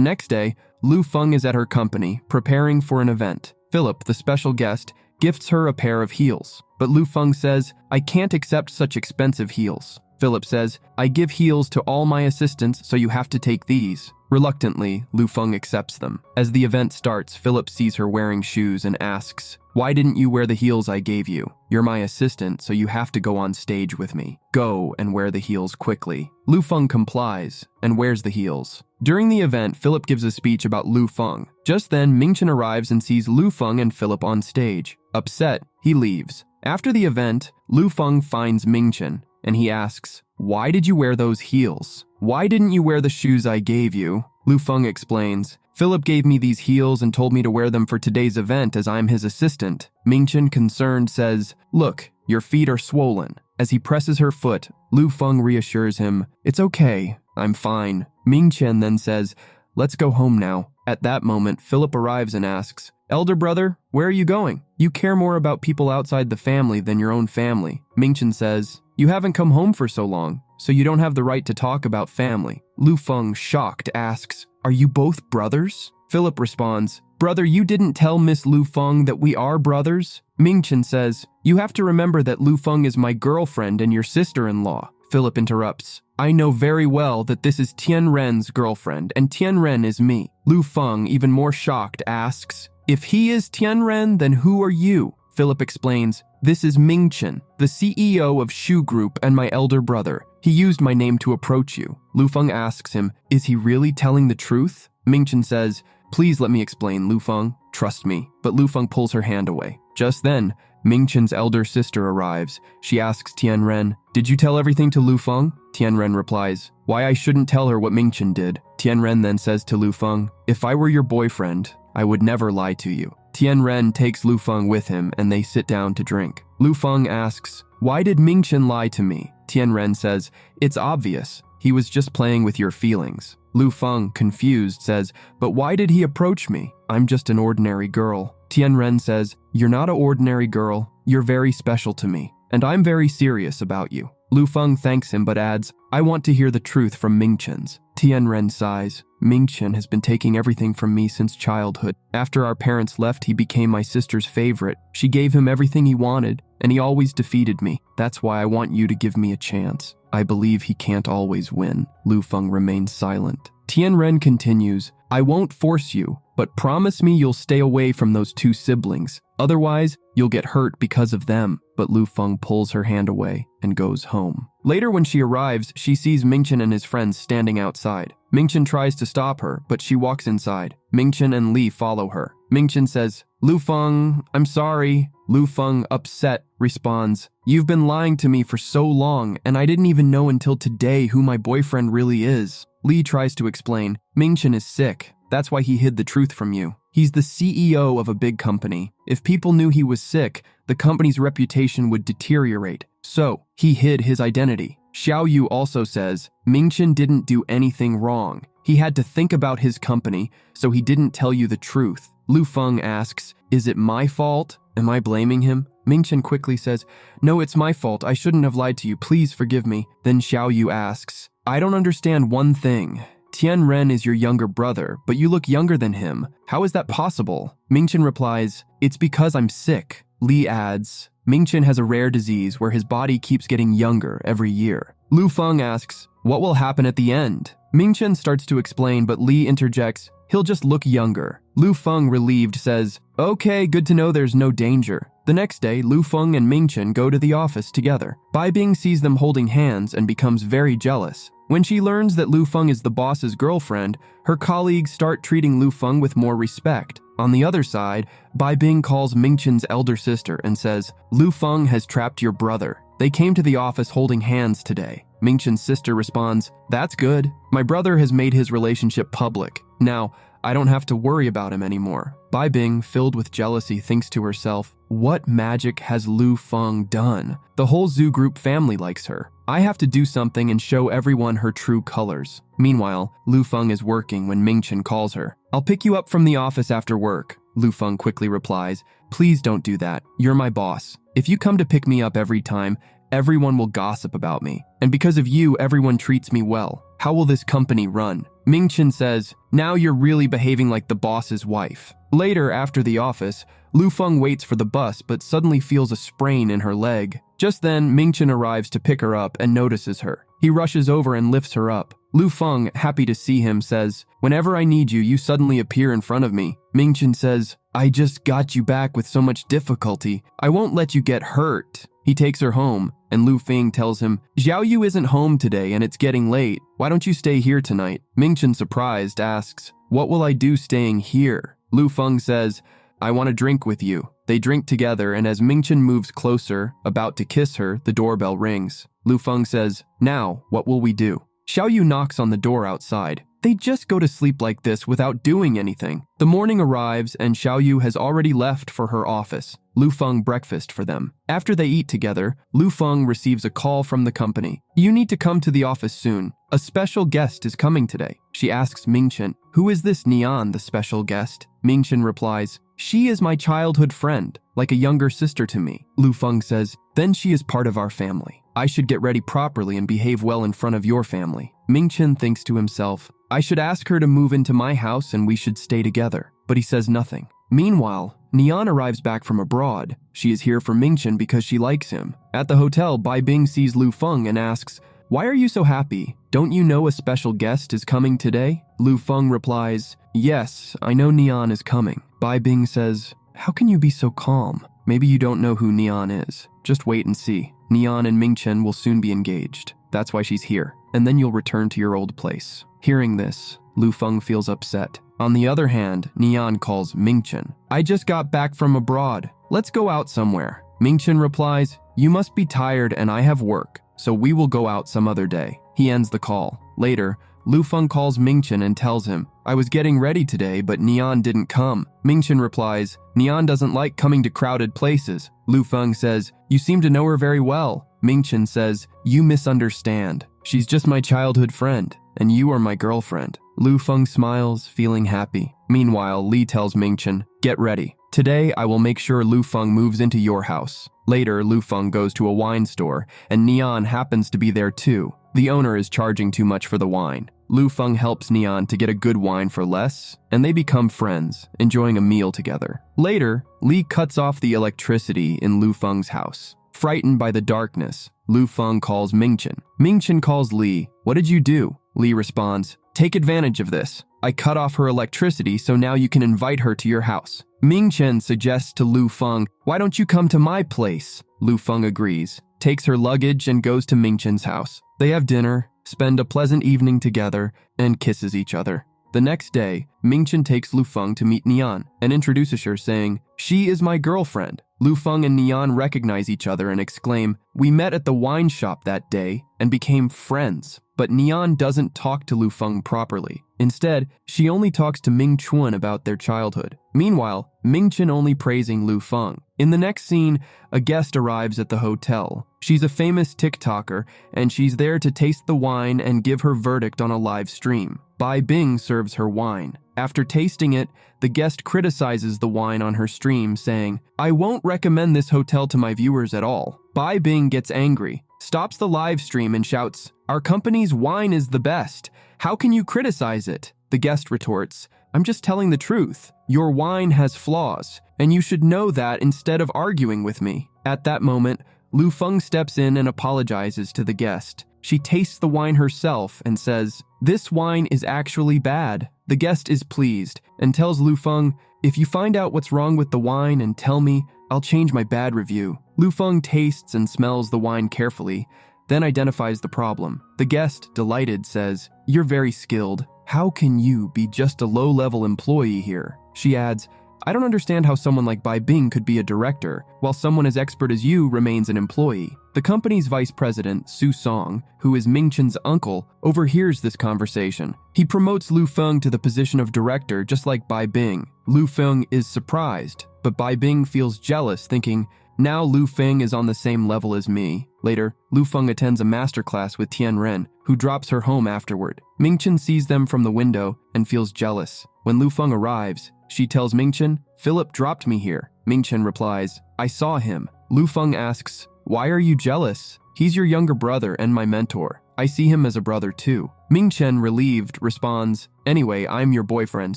next day, Lu Feng is at her company, preparing for an event. Phillip, the special guest, gifts her a pair of heels. But Lu Feng says, I can't accept such expensive heels. Phillip says, I give heels to all my assistants, so you have to take these. Reluctantly, Lu Feng accepts them. As the event starts, Phillip sees her wearing shoes and asks, why didn't you wear the heels I gave you? You're my assistant, so you have to go on stage with me. Go and wear the heels quickly. Lu Feng complies and wears the heels. During the event, Phillip gives a speech about Lu Feng. Just then, Mingchen arrives and sees Lu Feng and Phillip on stage. Upset, he leaves. After the event, Lu Feng finds Mingchen, and he asks, why did you wear those heels? Why didn't you wear the shoes I gave you? Lu Feng explains, Phillip gave me these heels and told me to wear them for today's event as I'm his assistant. Mingchen, concerned, says, look, your feet are swollen. As he presses her foot, Lu Feng reassures him, it's okay, I'm fine. Mingchen then says, let's go home now. At that moment, Phillip arrives and asks, elder brother, where are you going? You care more about people outside the family than your own family. Mingchen says, you haven't come home for so long, so you don't have the right to talk about family. Lu Feng, shocked, asks, are you both brothers? Phillip responds, brother, you didn't tell Miss Lu Feng that we are brothers? Mingchen says, you have to remember that Lu Feng is my girlfriend and your sister-in-law. Phillip interrupts, I know very well that this is Tian Ren's girlfriend and Tian Ren is me. Lu Feng, even more shocked, asks, if he is Tian Ren, then who are you? Phillip explains, this is Mingchen, the CEO of Shu Group and my elder brother. He used my name to approach you. Lu Feng asks him, is he really telling the truth? Mingchen says, please let me explain, Lu Feng. Trust me. But Lu Feng pulls her hand away. Just then, Mingchen's elder sister arrives. She asks Tian Ren, did you tell everything to Lu Feng? Tian Ren replies, why I shouldn't tell her what Mingchen did. Tian Ren then says to Lu Feng, if I were your boyfriend, I would never lie to you. Tian Ren takes Lu Feng with him and they sit down to drink. Lu Feng asks, why did Mingchen lie to me? Tian Ren says, it's obvious. He was just playing with your feelings. Lu Feng, confused, says, but why did he approach me? I'm just an ordinary girl. Tian Ren says, you're not an ordinary girl. You're very special to me, and I'm very serious about you. Lu Feng thanks him but adds, I want to hear the truth from Mingchen's. Tian Ren sighs. Mingchen has been taking everything from me since childhood. After our parents left, he became my sister's favorite. She gave him everything he wanted, and he always defeated me. That's why I want you to give me a chance. I believe he can't always win. Lu Feng remains silent. Tian Ren continues, I won't force you, but promise me you'll stay away from those two siblings. Otherwise, you'll get hurt because of them. But Lu Feng pulls her hand away and goes home. Later when she arrives, she sees Mingchen and his friends standing outside. Mingchen tries to stop her, but she walks inside. Mingchen and Li follow her. Mingchen says, Lu Feng, I'm sorry. Lu Feng, upset, responds, you've been lying to me for so long, and I didn't even know until today who my boyfriend really is. Li tries to explain, Mingchen is sick. That's why he hid the truth from you. He's the CEO of a big company. If people knew he was sick, the company's reputation would deteriorate. So, he hid his identity. Xiao Yu also says, Mingchen didn't do anything wrong. He had to think about his company, so he didn't tell you the truth. Lu Feng asks, is it my fault? Am I blaming him? Mingchen quickly says, no, it's my fault. I shouldn't have lied to you. Please forgive me. Then Xiao Yu asks, I don't understand one thing. Tian Ren is your younger brother, but you look younger than him. How is that possible? Mingchen replies, it's because I'm sick. Li adds, Mingchen has a rare disease where his body keeps getting younger every year. Lu Feng asks, what will happen at the end? Mingchen starts to explain, but Li interjects, he'll just look younger. Lu Feng, relieved, says, okay, good to know there's no danger. The next day, Lu Feng and Mingchen go to the office together. Bai Bing sees them holding hands and becomes very jealous. When she learns that Lu Feng is the boss's girlfriend, her colleagues start treating Lu Feng with more respect. On the other side, Bai Bing calls Mingchen's elder sister and says, Lu Feng has trapped your brother. They came to the office holding hands today. Mingchen's sister responds, that's good. My brother has made his relationship public. Now, I don't have to worry about him anymore. Bai Bing, filled with jealousy, thinks to herself, what magic has Lu Feng done? The whole Zhu Group family likes her. I have to do something and show everyone her true colors. Meanwhile, Lu Feng is working when Ming Chen calls her. I'll pick you up from the office after work. Lu Feng quickly replies, please don't do that. You're my boss. If you come to pick me up every time, everyone will gossip about me. And because of you, everyone treats me well. How will this company run? Ming Chen says, now you're really behaving like the boss's wife. Later, after the office, Lu Feng waits for the bus but suddenly feels a sprain in her leg. Just then, Ming Chen arrives to pick her up and notices her. He rushes over and lifts her up. Lu Feng, happy to see him, says, whenever I need you, you suddenly appear in front of me. Ming Chen says, I just got you back with so much difficulty. I won't let you get hurt. He takes her home, and Lu Feng tells him, Xiao Yu isn't home today and it's getting late. Why don't you stay here tonight? Ming Chen, surprised, asks, what will I do staying here? Lu Feng says, I want to drink with you. They drink together, and as Ming Chen moves closer, about to kiss her, the doorbell rings. Lu Feng says, now, what will we do? Xiao Yu knocks on the door outside. They just go to sleep like this without doing anything. The morning arrives and Xiao Yu has already left for her office. Lu Feng breakfast for them. After they eat together, Lu Feng receives a call from the company. You need to come to the office soon. A special guest is coming today. She asks Ming Chen, who is this Nian, the special guest? Ming Chen replies, she is my childhood friend, like a younger sister to me. Lu Feng says, then she is part of our family. I should get ready properly and behave well in front of your family. Ming Chen thinks to himself, I should ask her to move into my house and we should stay together. But he says nothing. Meanwhile, Nian arrives back from abroad. She is here for Ming Chen because she likes him. At the hotel, Bai Bing sees Lu Feng and asks, why are you so happy? Don't you know a special guest is coming today? Lu Feng replies, yes, I know Nian is coming. Bai Bing says, how can you be so calm? Maybe you don't know who Nian is. Just wait and see. Nian and Ming Chen will soon be engaged. That's why she's here. And then you'll return to your old place. Hearing this, Lu Feng feels upset. On the other hand, Nian calls Ming Chen. I just got back from abroad. Let's go out somewhere. Ming Chen replies, you must be tired and I have work, so we will go out some other day. He ends the call. Later, Lu Feng calls Ming Chen and tells him, I was getting ready today, but Nian didn't come. Ming Chen replies, Nian doesn't like coming to crowded places. Lu Feng says, you seem to know her very well. Ming Chen says, you misunderstand. She's just my childhood friend, and you are my girlfriend. Lu Feng smiles, feeling happy. Meanwhile, Li tells Ming Chen, get ready. Today, I will make sure Lu Feng moves into your house. Later, Lu Feng goes to a wine store, and Nian happens to be there too. The owner is charging too much for the wine. Lu Feng helps Nian to get a good wine for less, and they become friends, enjoying a meal together. Later, Li cuts off the electricity in Lu Feng's house. Frightened by the darkness, Lu Feng calls Ming Chen. Ming Chen calls Li. What did you do? Li responds, take advantage of this. I cut off her electricity so now you can invite her to your house. Ming Chen suggests to Lu Feng, why don't you come to my place? Lu Feng agrees, takes her luggage and goes to Ming Chen's house. They have dinner, spend a pleasant evening together, and kisses each other. The next day, Ming Chen takes Lu Feng to meet Nian and introduces her, saying, she is my girlfriend. Lu Feng and Nian recognize each other and exclaim, we met at the wine shop that day and became friends. But Nian doesn't talk to Lu Feng properly. Instead, she only talks to Ming Chen about their childhood. Meanwhile, Ming Chen only praising Lu Feng. In the next scene, a guest arrives at the hotel. She's a famous TikToker, and she's there to taste the wine and give her verdict on a live stream. Bai Bing serves her wine. After tasting it, the guest criticizes the wine on her stream, saying, I won't recommend this hotel to my viewers at all. Bai Bing gets angry, stops the live stream and shouts, our company's wine is the best. How can you criticize it? The guest retorts, I'm just telling the truth. Your wine has flaws, and you should know that instead of arguing with me. At that moment, Lu Feng steps in and apologizes to the guest. She tastes the wine herself and says, this wine is actually bad. The guest is pleased and tells Lu Feng, if you find out what's wrong with the wine and tell me, I'll change my bad review. Lu Feng tastes and smells the wine carefully, then identifies the problem. The guest, delighted, says, you're very skilled. How can you be just a low-level employee here? She adds, I don't understand how someone like Bai Bing could be a director, while someone as expert as you remains an employee. The company's vice president, Su Song, who is Ming Chen's uncle, overhears this conversation. He promotes Lu Feng to the position of director just like Bai Bing. Lu Feng is surprised, but Bai Bing feels jealous, thinking, now Lu Feng is on the same level as me. Later, Lu Feng attends a masterclass with Tian Ren, who drops her home afterward. Ming Chen sees them from the window and feels jealous. When Lu Feng arrives, she tells Ming Chen, Phillip dropped me here. Ming Chen replies, I saw him. Lu Feng asks, why are you jealous? He's your younger brother and my mentor. I see him as a brother too. Ming Chen, relieved, responds, anyway, I'm your boyfriend,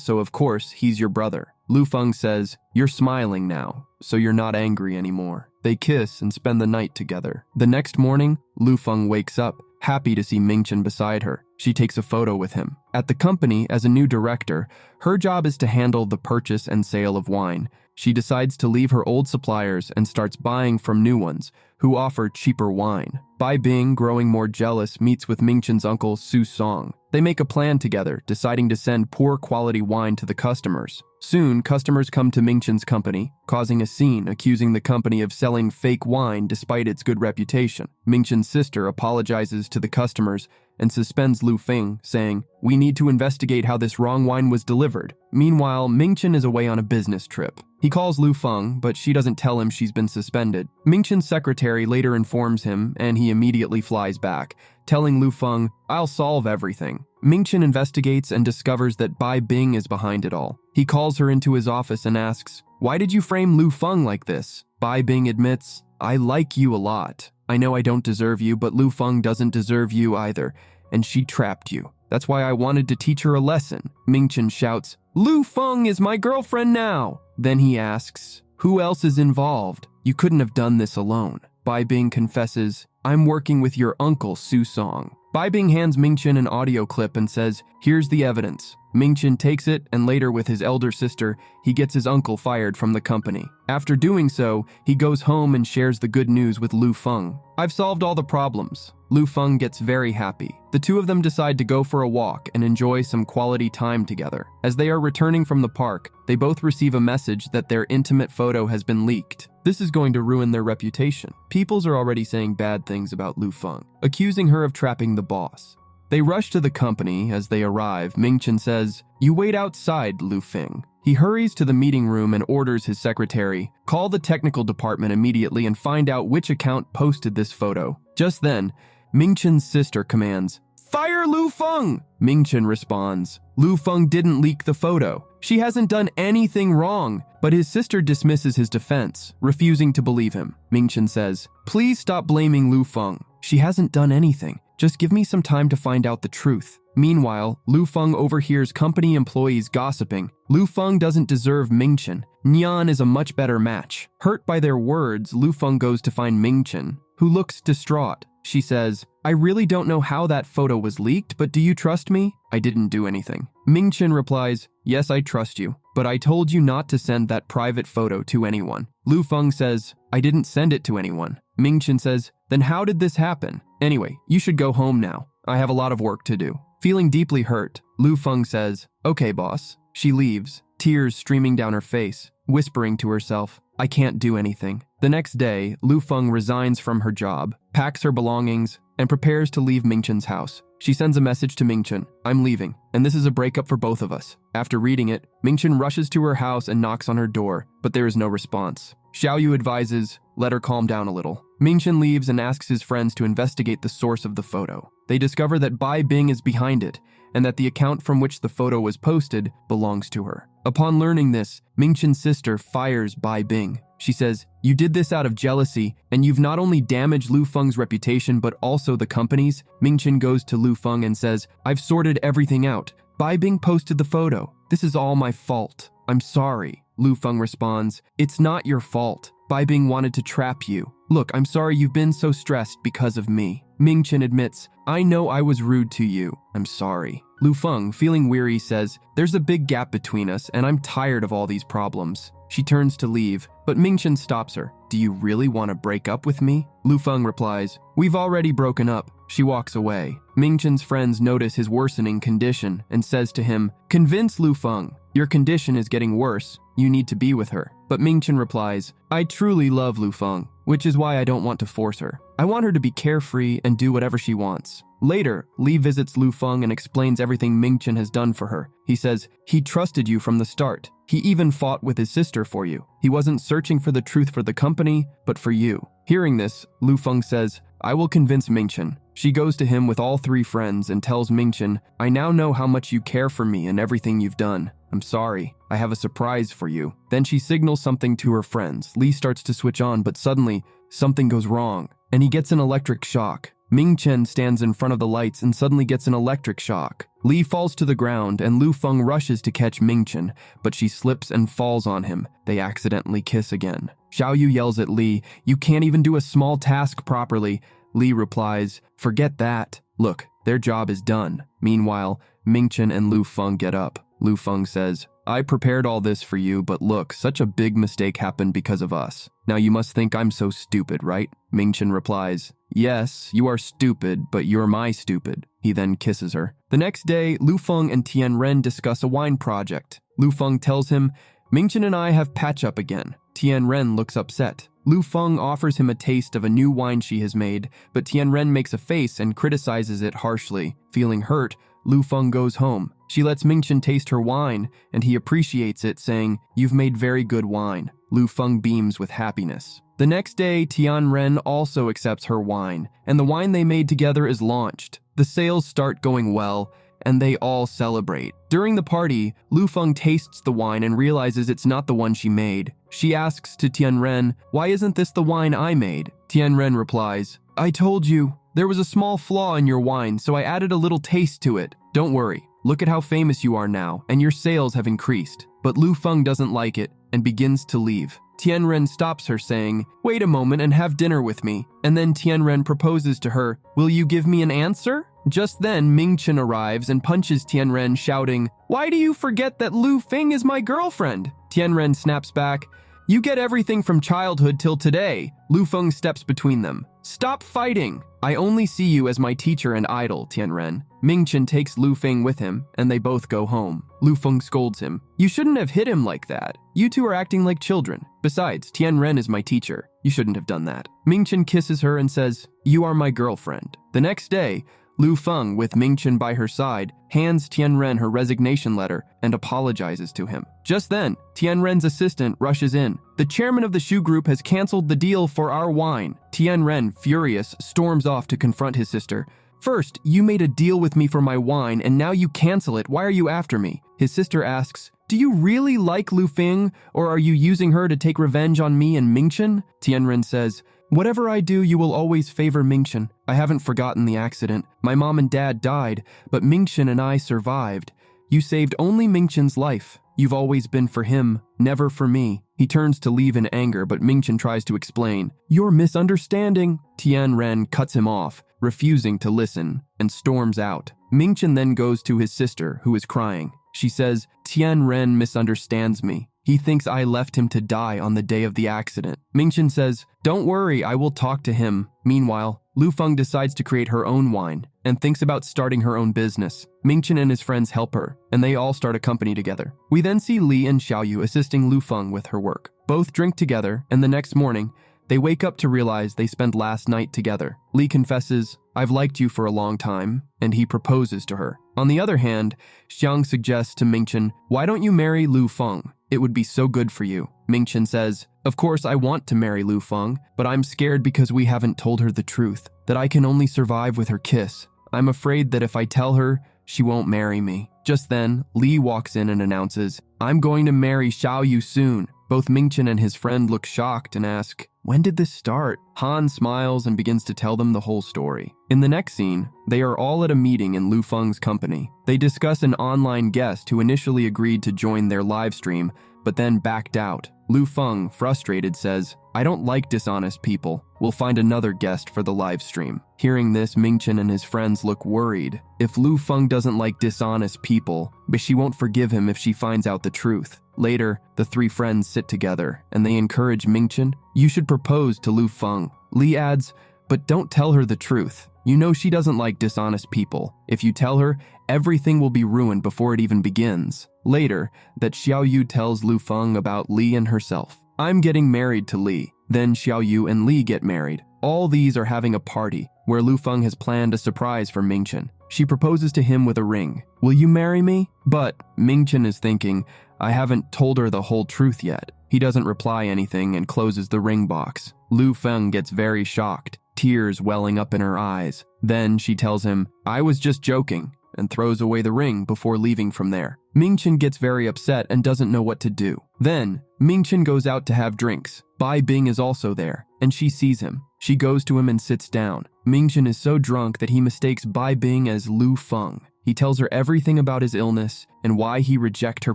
so of course he's your brother. Lu Feng says, you're smiling now, so you're not angry anymore. They kiss and spend the night together. The next morning, Lu Feng wakes up, happy to see Ming Chen beside her. She takes a photo with him. At the company, as a new director, her job is to handle the purchase and sale of wine. She decides to leave her old suppliers and starts buying from new ones, who offer cheaper wine. Bai Bing, growing more jealous, meets with Ming Chen's uncle, Su Song. They make a plan together, deciding to send poor quality wine to the customers. Soon, customers come to Ming Chen's company, causing a scene, accusing the company of selling fake wine despite its good reputation. Ming Chen's sister apologizes to the customers and suspends Lu Feng, saying, we need to investigate how this wrong wine was delivered. Meanwhile, Ming Chen is away on a business trip. He calls Lu Feng, but she doesn't tell him she's been suspended. Ming Chen's secretary later informs him, and he immediately flies back, telling Lu Feng, I'll solve everything. Ming Chen investigates and discovers that Bai Bing is behind it all. He calls her into his office and asks, why did you frame Lu Feng like this? Bai Bing admits, I like you a lot. I know I don't deserve you, but Lu Feng doesn't deserve you either, and she trapped you. That's why I wanted to teach her a lesson. Ming Chen shouts, Lu Feng is my girlfriend now. Then he asks, who else is involved? You couldn't have done this alone. Bai Bing confesses, I'm working with your uncle, Su Song. Bai Bing hands Ming Chen an audio clip and says, here's the evidence. Ming Chen takes it, and later with his elder sister, he gets his uncle fired from the company. After doing so, he goes home and shares the good news with Lu Feng. I've solved all the problems. Lu Feng gets very happy. The two of them decide to go for a walk and enjoy some quality time together. As they are returning from the park, they both receive a message that their intimate photo has been leaked. This is going to ruin their reputation. Peoples are already saying bad things about Lu Feng, accusing her of trapping the boss. They rush to the company. As they arrive, Ming Chen says, you wait outside, Lu Feng. He hurries to the meeting room and orders his secretary, call the technical department immediately and find out which account posted this photo. Just then, Ming Chen's sister commands, fire Lu Feng! Ming Chen responds, Lu Feng didn't leak the photo. She hasn't done anything wrong. But his sister dismisses his defense, refusing to believe him. Ming Chen says, please stop blaming Lu Feng. She hasn't done anything. Just give me some time to find out the truth. Meanwhile, Lu Feng overhears company employees gossiping. Lu Feng doesn't deserve Ming Chen. Nian is a much better match. Hurt by their words, Lu Feng goes to find Ming Chen, who looks distraught. She says, I really don't know how that photo was leaked, but do you trust me? I didn't do anything. Ming Chen replies, yes, I trust you, but I told you not to send that private photo to anyone. Lu Feng says, I didn't send it to anyone. Ming Chen says, then how did this happen? Anyway, you should go home now. I have a lot of work to do. Feeling deeply hurt, Lu Feng says, okay, boss. She leaves, tears streaming down her face, whispering to herself, I can't do anything. The next day, Lu Feng resigns from her job, packs her belongings, and prepares to leave Ming Chen's house. She sends a message to Ming Chen, I'm leaving, and this is a breakup for both of us. After reading it, Ming Chen rushes to her house and knocks on her door, but there is no response. Xiao Yu advises, let her calm down a little. Ming Chen leaves and asks his friends to investigate the source of the photo. They discover that Bai Bing is behind it, and that the account from which the photo was posted belongs to her. Upon learning this, Ming Chen's sister fires Bai Bing. She says, you did this out of jealousy, and you've not only damaged Lu Feng's reputation but also the company's. Ming Chen goes to Lu Feng and says, I've sorted everything out. Bai Bing posted the photo. This is all my fault. I'm sorry. Lu Feng responds, it's not your fault. Bai Bing wanted to trap you. Look, I'm sorry you've been so stressed because of me. Ming Chen admits, I know I was rude to you. I'm sorry. Lu Feng, feeling weary, says, there's a big gap between us and I'm tired of all these problems. She turns to leave, but Ming Chen stops her. Do you really want to break up with me? Lu Feng replies, we've already broken up. She walks away. Ming Chen's friends notice his worsening condition and says to him, convince Lu Feng. Your condition is getting worse. You need to be with her. But Mingchen replies, I truly love Lu Feng, which is why I don't want to force her. I want her to be carefree and do whatever she wants. Later, Li visits Lu Feng and explains everything Mingchen has done for her. He says, he trusted you from the start. He even fought with his sister for you. He wasn't searching for the truth for the company, but for you. Hearing this, Lu Feng says, I will convince Mingchen. She goes to him with all 3 friends and tells Mingchen, I now know how much you care for me and everything you've done. I'm sorry. I have a surprise for you. Then she signals something to her friends. Li starts to switch on, but suddenly, something goes wrong, and he gets an electric shock. Mingchen stands in front of the lights and suddenly gets an electric shock. Li falls to the ground and Lu Feng rushes to catch Mingchen, but she slips and falls on him. They accidentally kiss again. Xiaoyu yells at Li, you can't even do a small task properly. Li replies, forget that. Look, their job is done. Meanwhile, Mingchen and Lu Feng get up. Lu Feng says, I prepared all this for you, but look, such a big mistake happened because of us. Now you must think I'm so stupid, right? Mingchen replies, yes, you are stupid, but you're my stupid. He then kisses her. The next day, Lu Feng and Tianren discuss a wine project. Lu Feng tells him, Mingchen and I have patch up again. Tianren looks upset. Lu Feng offers him a taste of a new wine she has made, but Tianren makes a face and criticizes it harshly. Feeling hurt, Lu Feng goes home. She lets Mingchen taste her wine, and he appreciates it, saying, you've made very good wine. Lu Feng beams with happiness. The next day, Tianren also accepts her wine, and the wine they made together is launched. The sales start going well, and they all celebrate. During the party, Lu Feng tastes the wine and realizes it's not the one she made. She asks to Tianren, why isn't this the wine I made? Tianren replies, I told you, there was a small flaw in your wine, so I added a little taste to it. Don't worry, look at how famous you are now, and your sales have increased. But Lu Feng doesn't like it and begins to leave. Tianren stops her, saying, wait a moment and have dinner with me. And then Tianren proposes to her, will you give me an answer? Just then, Mingchen arrives and punches Tianren, shouting, why do you forget that Lu Feng is my girlfriend? Tianren snaps back, you get everything from childhood till today. Lu Feng steps between them. Stop fighting! I only see you as my teacher and idol, Tianren. Mingchen takes Lu Feng with him, and they both go home. Lu Feng scolds him. You shouldn't have hit him like that. You two are acting like children. Besides, Tianren is my teacher. You shouldn't have done that. Mingchen kisses her and says, you are my girlfriend. The next day, Lu Feng, with Mingchen by her side, hands Tianren her resignation letter and apologizes to him. Just then, Tianren's assistant rushes in. The chairman of the shoe group has canceled the deal for our wine. Tianren, furious, storms off to confront his sister. First, you made a deal with me for my wine, and now you cancel it. Why are you after me? His sister asks, do you really like Lu Feng, or are you using her to take revenge on me and Mingchen? Tianren says, whatever I do, you will always favor Mingchen. I haven't forgotten the accident. My mom and dad died, but Mingchen and I survived. You saved only Mingchen's life. You've always been for him, never for me. He turns to leave in anger, but Mingchen tries to explain. You're misunderstanding. Tianren cuts him off, refusing to listen, and storms out. Mingchen then goes to his sister, who is crying. She says, Tianren misunderstands me. He thinks I left him to die on the day of the accident. Mingchen says, don't worry, I will talk to him. Meanwhile, Lu Feng decides to create her own wine and thinks about starting her own business. Mingchen and his friends help her, and they all start a company together. We then see Li and Xiaoyu assisting Lu Feng with her work. Both drink together, and the next morning, they wake up to realize they spent last night together. Li confesses, I've liked you for a long time, and he proposes to her. On the other hand, Xiang suggests to Mingchen, why don't you marry Lu Feng? It would be so good for you. Mingchen says, of course I want to marry Lu Feng, but I'm scared because we haven't told her the truth, that I can only survive with her kiss. I'm afraid that if I tell her, she won't marry me. Just then, Li walks in and announces, I'm going to marry Xiaoyu soon. Both Mingchen and his friend look shocked and ask, when did this start? Han smiles and begins to tell them the whole story. In the next scene, they are all at a meeting in Lu Feng's company. They discuss an online guest who initially agreed to join their live stream, but then backed out. Lu Feng, frustrated, says, I don't like dishonest people. We'll find another guest for the live stream. Hearing this, Mingchen and his friends look worried. If Lu Feng doesn't like dishonest people, but she won't forgive him if she finds out the truth. Later, the 3 friends sit together, and they encourage Mingchen, you should propose to Lu Feng. Li adds, but don't tell her the truth. You know she doesn't like dishonest people. If you tell her, everything will be ruined before it even begins. Later, that Xiaoyu tells Lu Feng about Li and herself. I'm getting married to Li. Then Xiaoyu and Li get married. All these are having a party, where Lu Feng has planned a surprise for Mingchen. She proposes to him with a ring. Will you marry me? But Mingchen is thinking, I haven't told her the whole truth yet. He doesn't reply anything and closes the ring box. Lu Feng gets very shocked, tears welling up in her eyes. Then she tells him, I was just joking, and throws away the ring before leaving from there. Mingchen gets very upset and doesn't know what to do. Then, Mingchen goes out to have drinks. Bai Bing is also there, and she sees him. She goes to him and sits down. Mingchen is so drunk that he mistakes Bai Bing as Lu Feng. He tells her everything about his illness and why he rejected her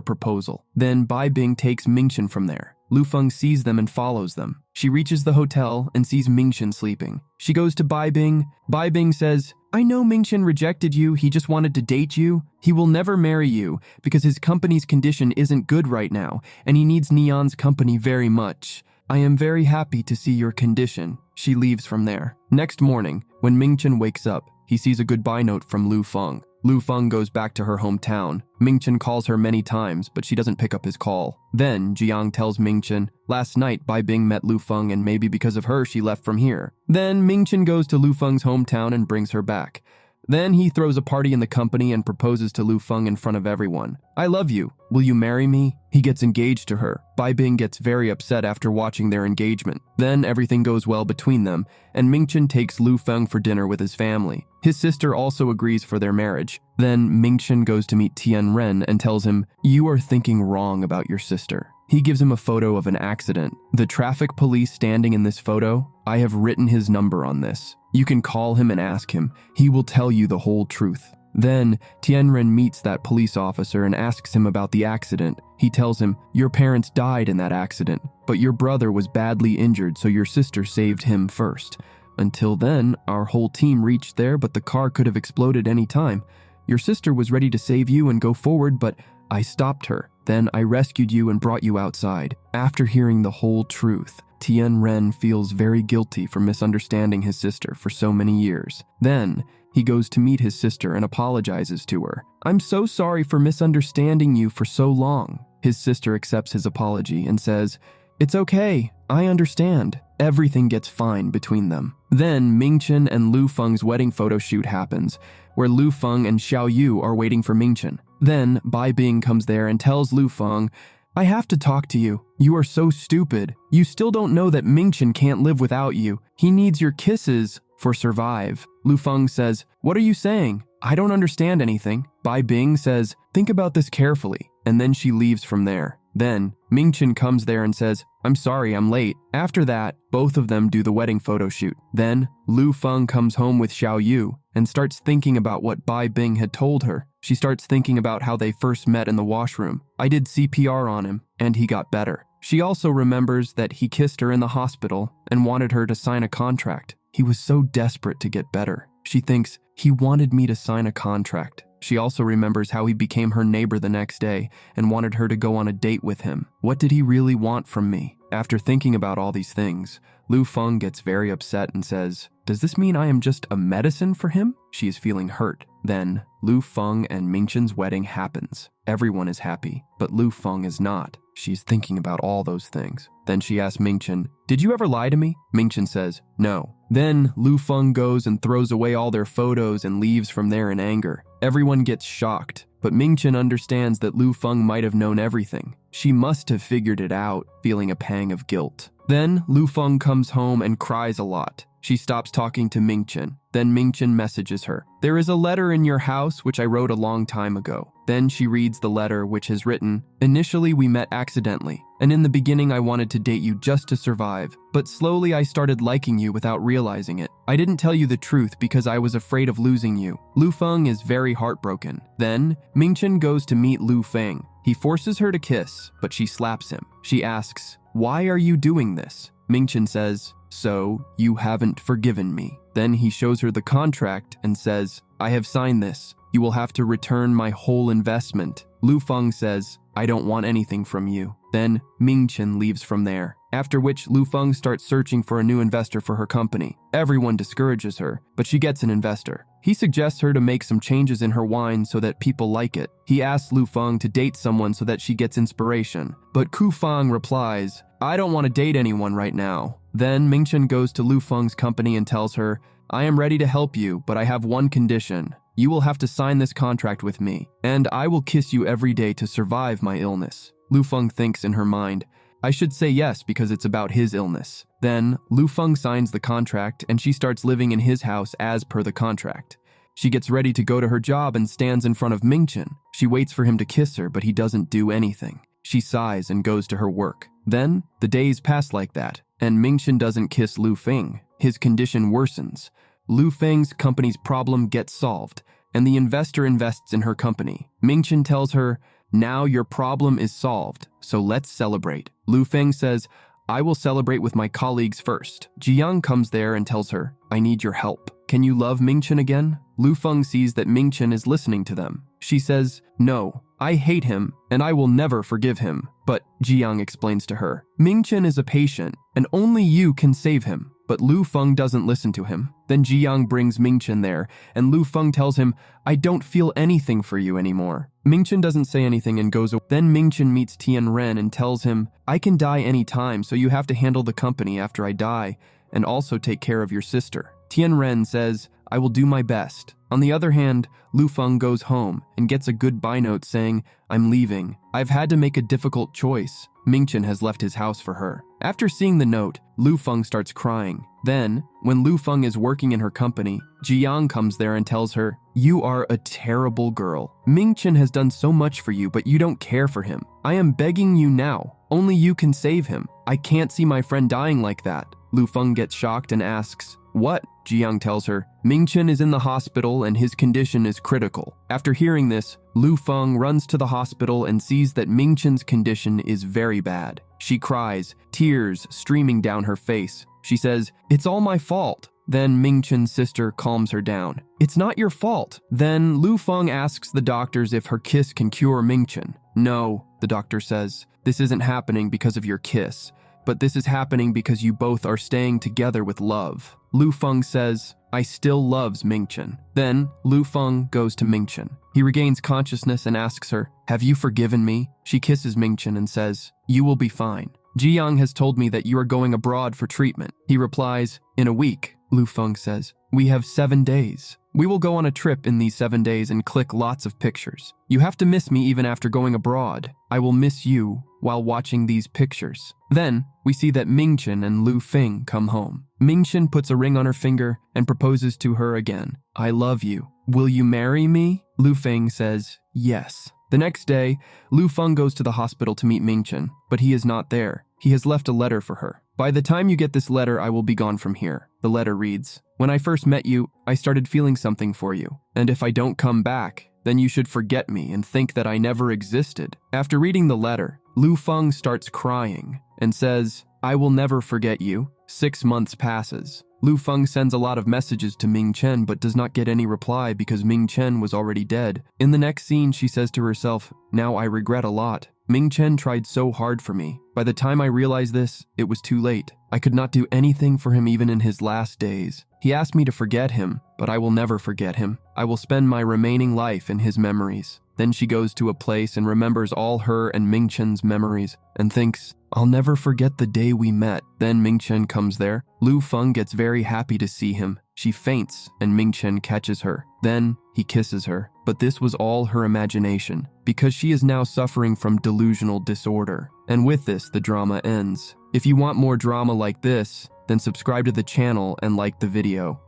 proposal. Then Bai Bing takes Mingchen from there. Lu Feng sees them and follows them. She reaches the hotel and sees Mingchen sleeping. She goes to Bai Bing. Bai Bing says, I know Mingchen rejected you, he just wanted to date you. He will never marry you because his company's condition isn't good right now and he needs Neon's company very much. I am very happy to see your condition. She leaves from there. Next morning, when Mingchen wakes up, he sees a goodbye note from Lu Feng. Lu Feng goes back to her hometown. Mingchen calls her many times, but she doesn't pick up his call. Then, Jiang tells Mingchen, last night Bai Bing met Lu Feng and maybe because of her she left from here. Then, Mingchen goes to Lu Feng's hometown and brings her back. Then he throws a party in the company and proposes to Lu Feng in front of everyone. I love you. Will you marry me? He gets engaged to her. Bai Bing gets very upset after watching their engagement. Then everything goes well between them, and Mingchen takes Lu Feng for dinner with his family. His sister also agrees for their marriage. Then Mingchen goes to meet Tian Ren and tells him, you are thinking wrong about your sister. He gives him a photo of an accident. The traffic police standing in this photo, I have written his number on this. You can call him and ask him. He will tell you the whole truth. Then, Tianren meets that police officer and asks him about the accident. He tells him, your parents died in that accident, but your brother was badly injured, so your sister saved him first. Until then, our whole team reached there, but the car could have exploded any time. Your sister was ready to save you and go forward, but I stopped her. Then I rescued you and brought you outside. After hearing the whole truth, Tian Ren feels very guilty for misunderstanding his sister for so many years. Then, he goes to meet his sister and apologizes to her. I'm so sorry for misunderstanding you for so long. His sister accepts his apology and says, it's okay, I understand. Everything gets fine between them. Then, Mingchen and Lu Feng's wedding photo shoot happens, where Lu Feng and Xiaoyu are waiting for Mingchen. Then, Bai Bing comes there and tells Lu Feng, I have to talk to you. You are so stupid. You still don't know that Mingchen can't live without you. He needs your kisses for survive. Lu Feng says, what are you saying? I don't understand anything. Bai Bing says, think about this carefully, and then she leaves from there. Then, Mingchen comes there and says, I'm sorry, I'm late. After that, both of them do the wedding photo shoot. Then, Lu Feng comes home with Xiaoyu and starts thinking about what Bai Bing had told her. She starts thinking about how they first met in the washroom. I did CPR on him, and he got better. She also remembers that he kissed her in the hospital and wanted her to sign a contract. He was so desperate to get better. She thinks, he wanted me to sign a contract. She also remembers how he became her neighbor the next day and wanted her to go on a date with him. What did he really want from me? After thinking about all these things, Lu Feng gets very upset and says, does this mean I am just a medicine for him? She is feeling hurt. Then, Lu Feng and Mingchen's wedding happens. Everyone is happy, but Lu Feng is not. She's thinking about all those things. Then she asks Mingchen, did you ever lie to me? Mingchen says, no. Then Lu Feng goes and throws away all their photos and leaves from there in anger. Everyone gets shocked, but Mingchen understands that Lu Feng might have known everything. She must have figured it out, feeling a pang of guilt. Then Lu Feng comes home and cries a lot. She stops talking to Mingchen. Then Mingchen messages her. There is a letter in your house which I wrote a long time ago. Then she reads the letter which has written, initially we met accidentally, and in the beginning I wanted to date you just to survive, but slowly I started liking you without realizing it. I didn't tell you the truth because I was afraid of losing you. Lu Feng is very heartbroken. Then Mingchen goes to meet Lu Feng. He forces her to kiss, but she slaps him. She asks, why are you doing this? Mingchen says, so you haven't forgiven me. Then he shows her the contract and says, I have signed this. You will have to return my whole investment. Lu Feng says, I don't want anything from you. Then Ming-chen leaves from there, after which Lu Feng starts searching for a new investor for her company. Everyone discourages her, but she gets an investor. He suggests her to make some changes in her wine so that people like it. He asks Lu Feng to date someone so that she gets inspiration, but Ku Feng replies, I don't want to date anyone right now. Then Ming-chen goes to Lu Feng's company and tells her, I am ready to help you, but I have one condition. You will have to sign this contract with me, and I will kiss you every day to survive my illness. Lu Feng thinks in her mind, I should say yes because it's about his illness. Then Lu Feng signs the contract and she starts living in his house as per the contract. She gets ready to go to her job and stands in front of Ming-chen. She waits for him to kiss her, but he doesn't do anything. She sighs and goes to her work. Then the days pass like that, and Ming-chen doesn't kiss Lu Feng. His condition worsens. Lu Feng's company's problem gets solved, and the investor invests in her company. Ming-chen tells her, now your problem is solved, so let's celebrate. Lu Feng says, I will celebrate with my colleagues first. Jiang comes there and tells her, I need your help. Can you love Ming-chen again? Lu Feng sees that Ming-chen is listening to them. She says, no, I hate him, and I will never forgive him. But Jiang explains to her, Ming-chen is a patient, and only you can save him. But Lu Feng doesn't listen to him. Then Jiang brings Ming-chen there, and Lu Feng tells him, I don't feel anything for you anymore. Ming-chen doesn't say anything and goes away. Then Ming-chen meets Tian-ren and tells him, I can die any time, so you have to handle the company after I die, and also take care of your sister. Tian-ren says, I will do my best. On the other hand, Lu Feng goes home and gets a goodbye note saying, I'm leaving. I've had to make a difficult choice. Ming-chen has left his house for her. After seeing the note, Lu Feng starts crying. Then, when Lu Feng is working in her company, Jiang comes there and tells her, you are a terrible girl. Ming-chen has done so much for you, but you don't care for him. I am begging you now. Only you can save him. I can't see my friend dying like that. Lu Feng gets shocked and asks, what? Jiang tells her, Ming-chen is in the hospital and his condition is critical. After hearing this, Lu Feng runs to the hospital and sees that Ming-chen's condition is very bad. She cries, tears streaming down her face. She says, it's all my fault. Then Ming-chen's sister calms her down. It's not your fault. Then Lu Feng asks the doctors if her kiss can cure Ming-chen. No, the doctor says, this isn't happening because of your kiss, but this is happening because you both are staying together with love. Lu Feng says, I still loves Ming-chen. Then Lu Feng goes to Ming-chen. He regains consciousness and asks her, have you forgiven me? She kisses Ming-chen and says, you will be fine. Jiang has told me that you are going abroad for treatment. He replies, in a week. Lu Feng says, we have 7 days. We will go on a trip in these 7 days and click lots of pictures. You have to miss me even after going abroad. I will miss you while watching these pictures. Then, we see that Ming-chen and Lu Feng come home. Ming-chen puts a ring on her finger and proposes to her again. I love you. Will you marry me? Lu Feng says, yes. The next day, Lu Feng goes to the hospital to meet Ming-chen, but he is not there. He has left a letter for her. By the time you get this letter, I will be gone from here. The letter reads, when I first met you, I started feeling something for you. And if I don't come back, then you should forget me and think that I never existed. After reading the letter, Lu Feng starts crying and says, I will never forget you. 6 months passes. Lu Feng sends a lot of messages to Ming-chen but does not get any reply because Ming-chen was already dead. In the next scene, she says to herself, now I regret a lot. Ming-chen tried so hard for me. By the time I realized this, it was too late. I could not do anything for him even in his last days. He asked me to forget him, but I will never forget him. I will spend my remaining life in his memories. Then she goes to a place and remembers all her and Ming-chen's memories and thinks, I'll never forget the day we met. Then Ming-chen comes there. Lu Feng gets very happy to see him. She faints and Ming-chen catches her. Then he kisses her. But this was all her imagination because she is now suffering from delusional disorder. And with this, the drama ends. If you want more drama like this, then subscribe to the channel and like the video.